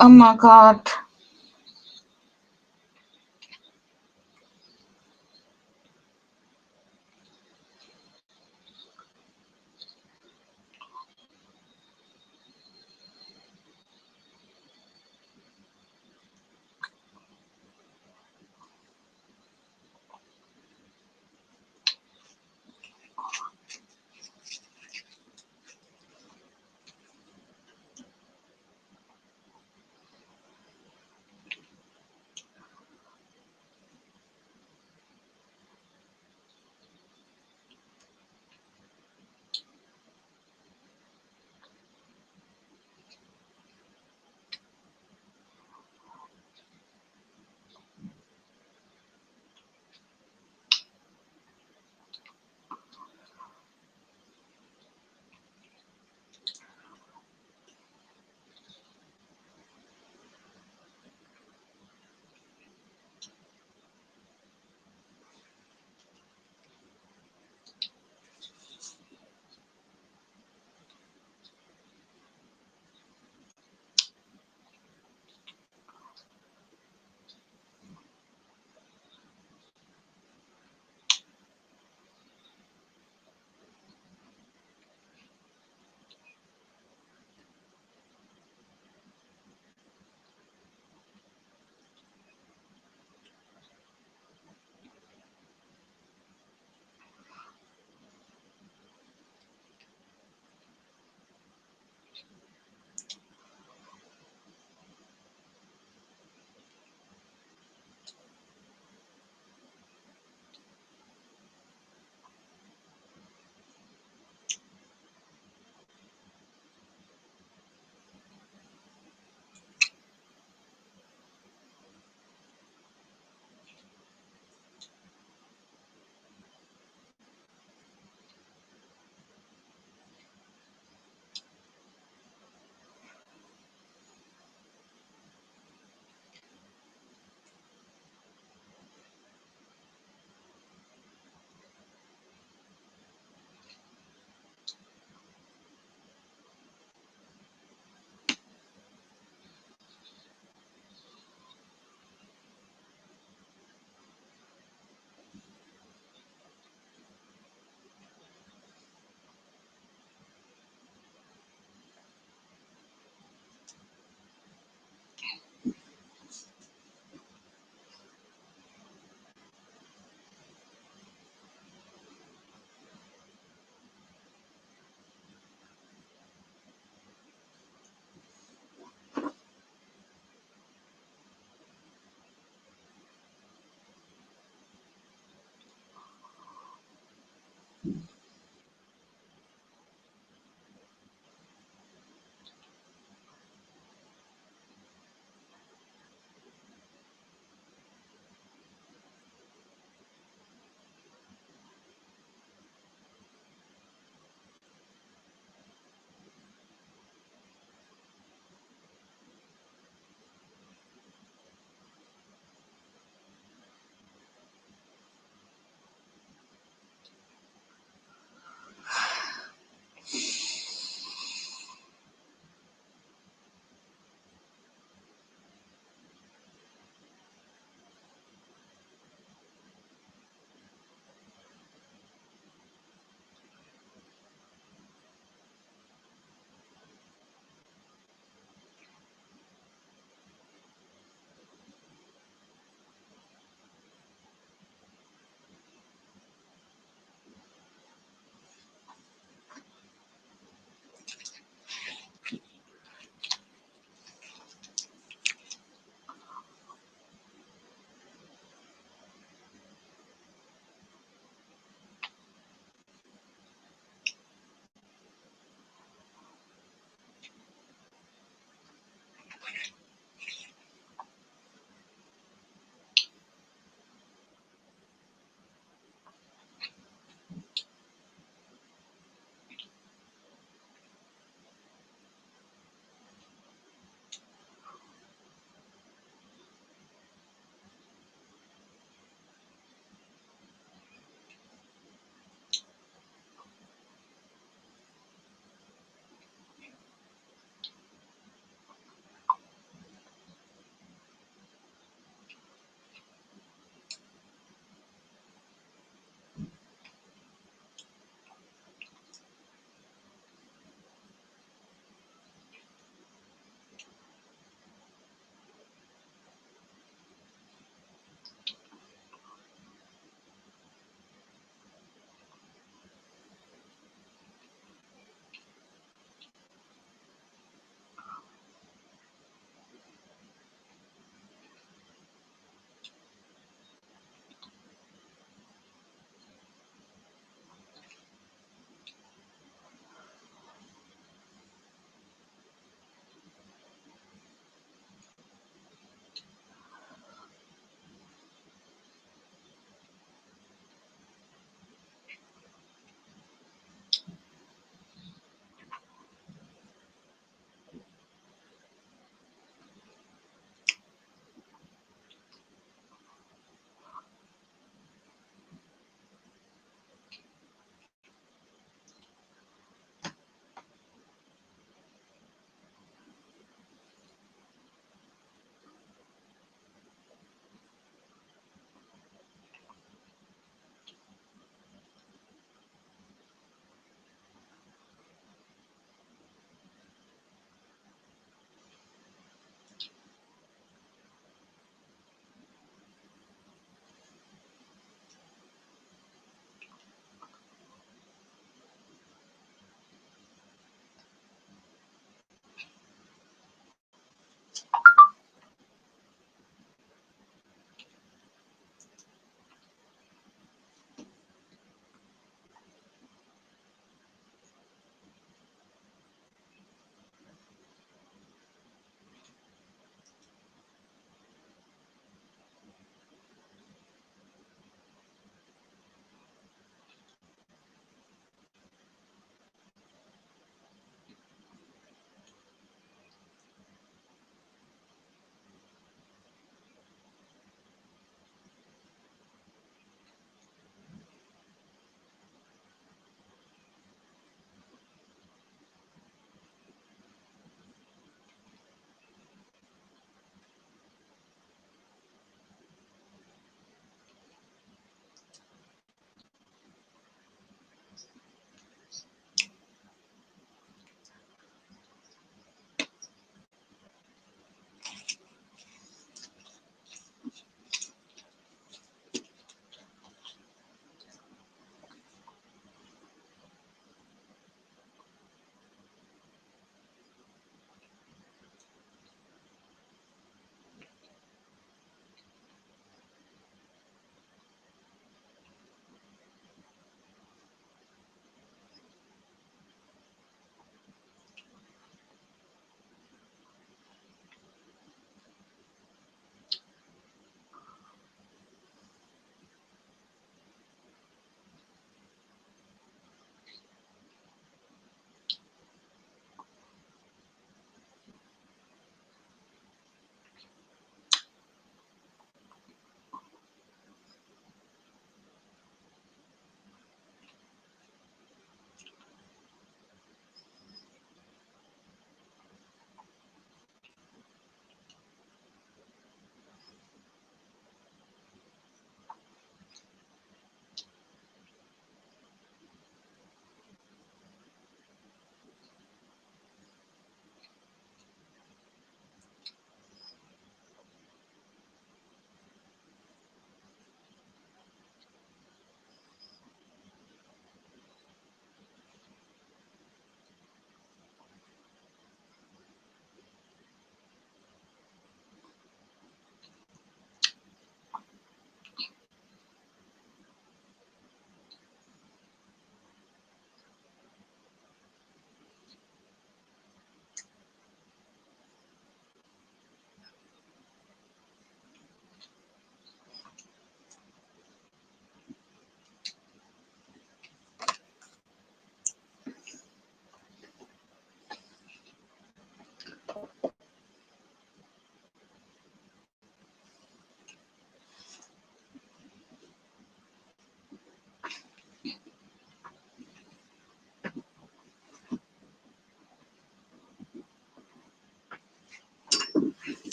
Oh my god.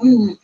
Mm.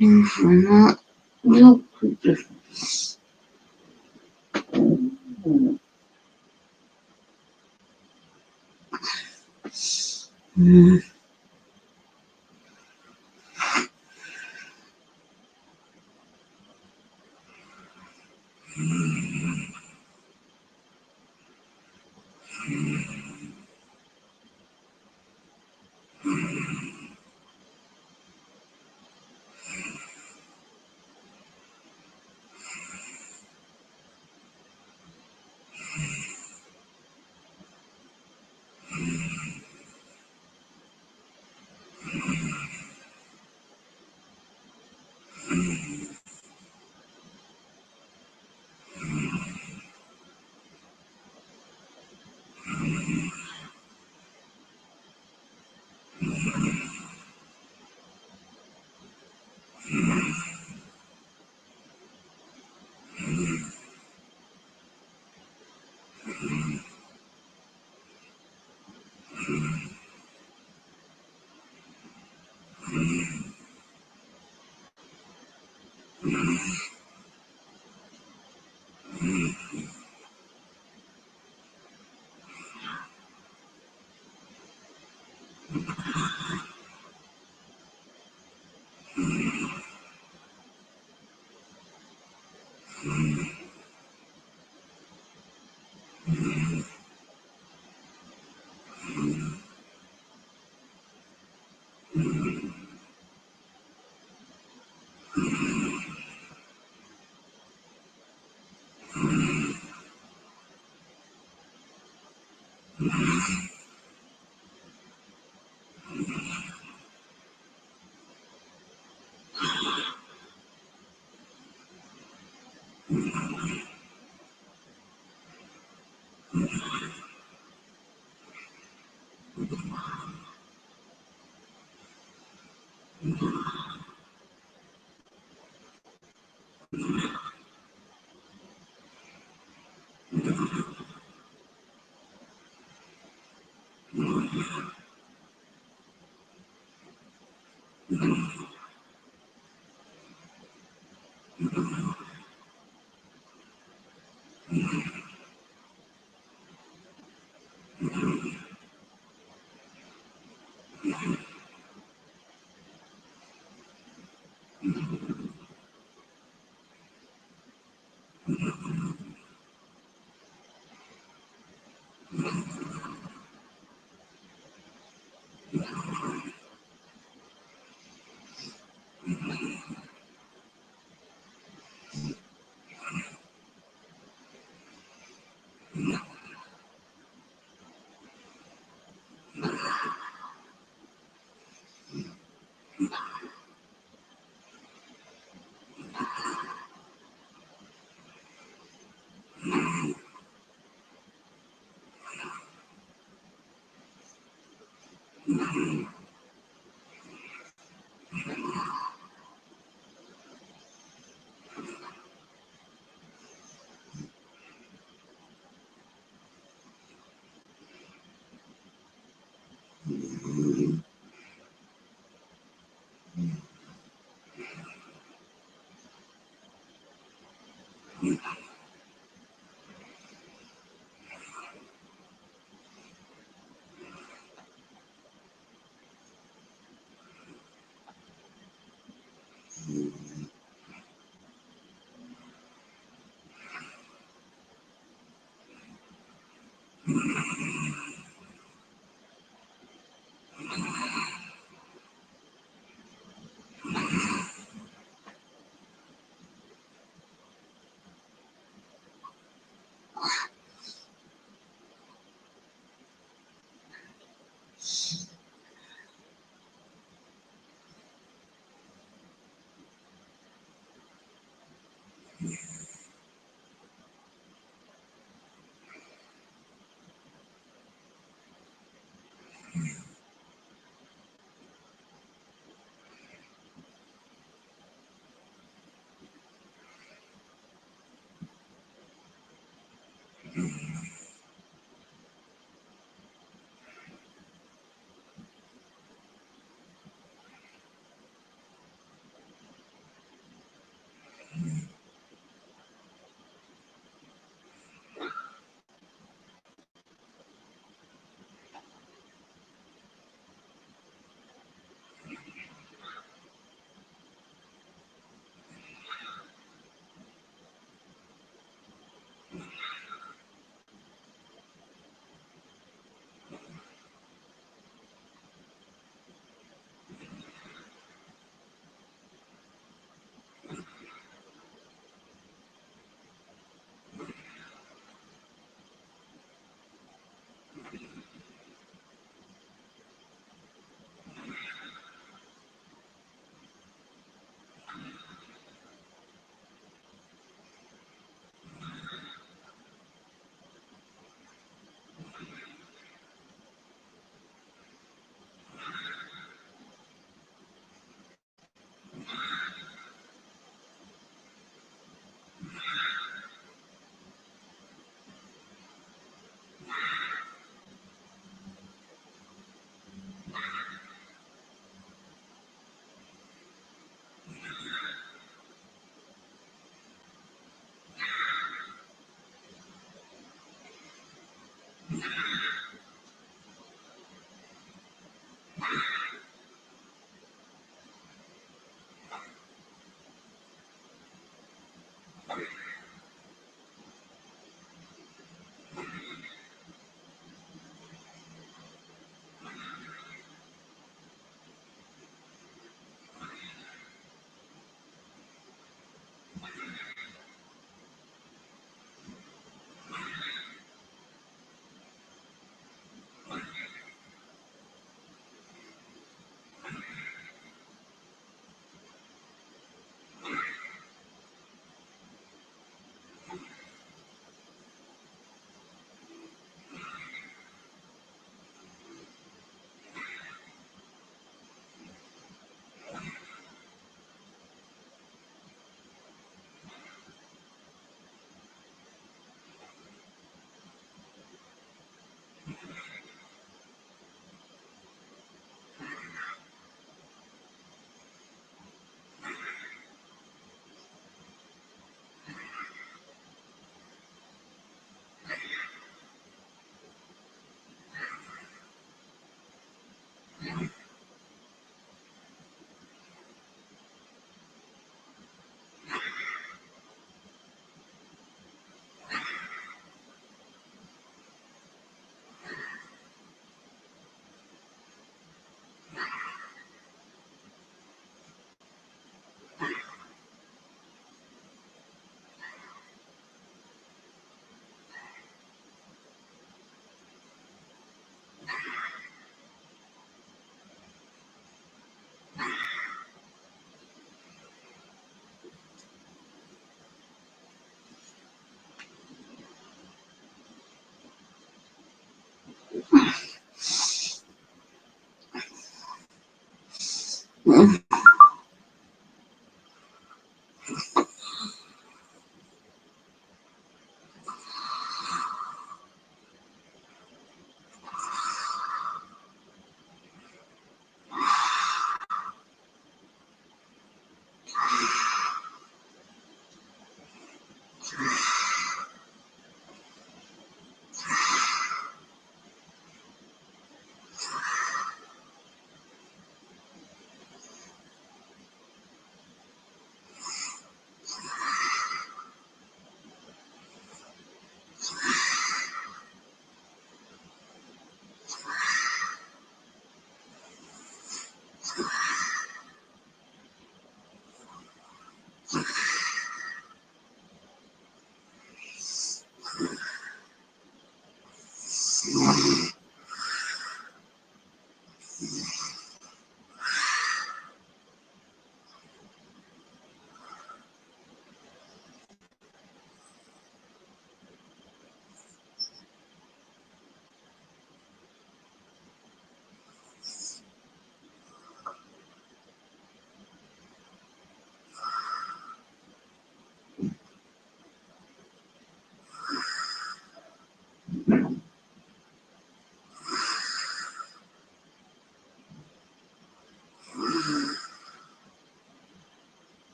Infinite look.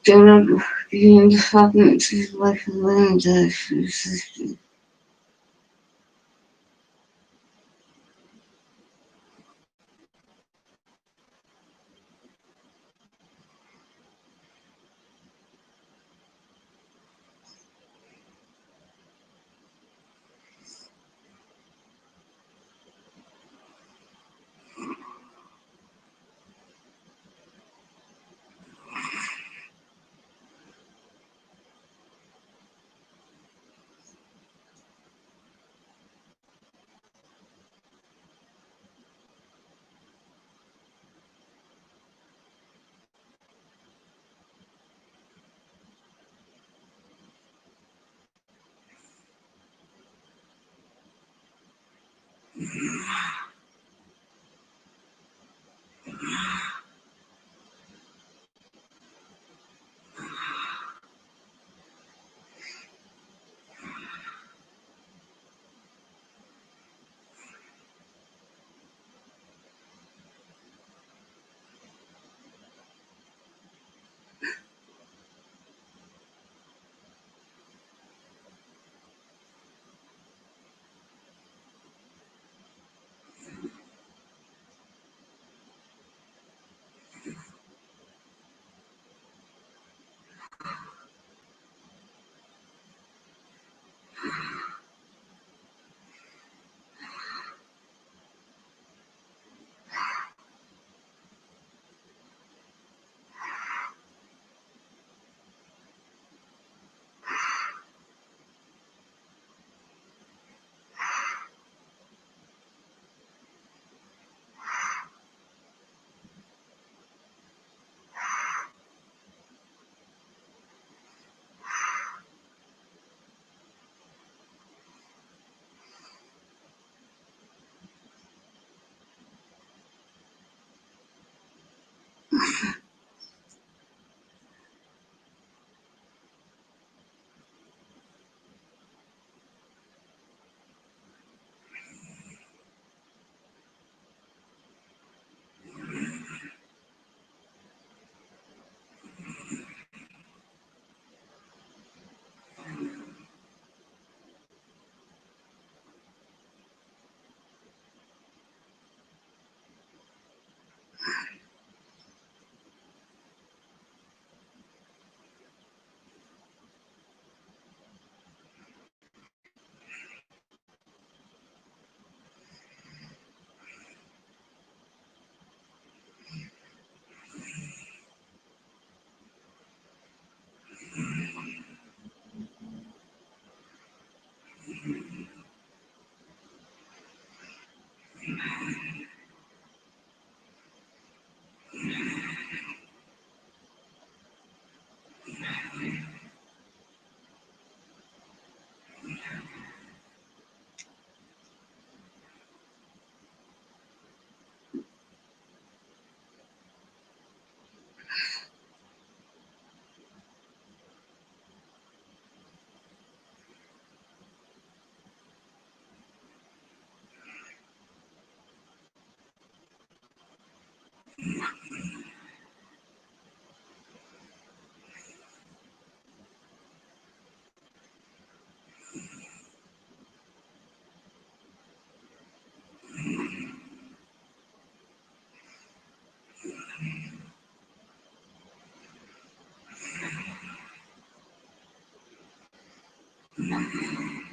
General being fragments is like a window system. Mm-hmm.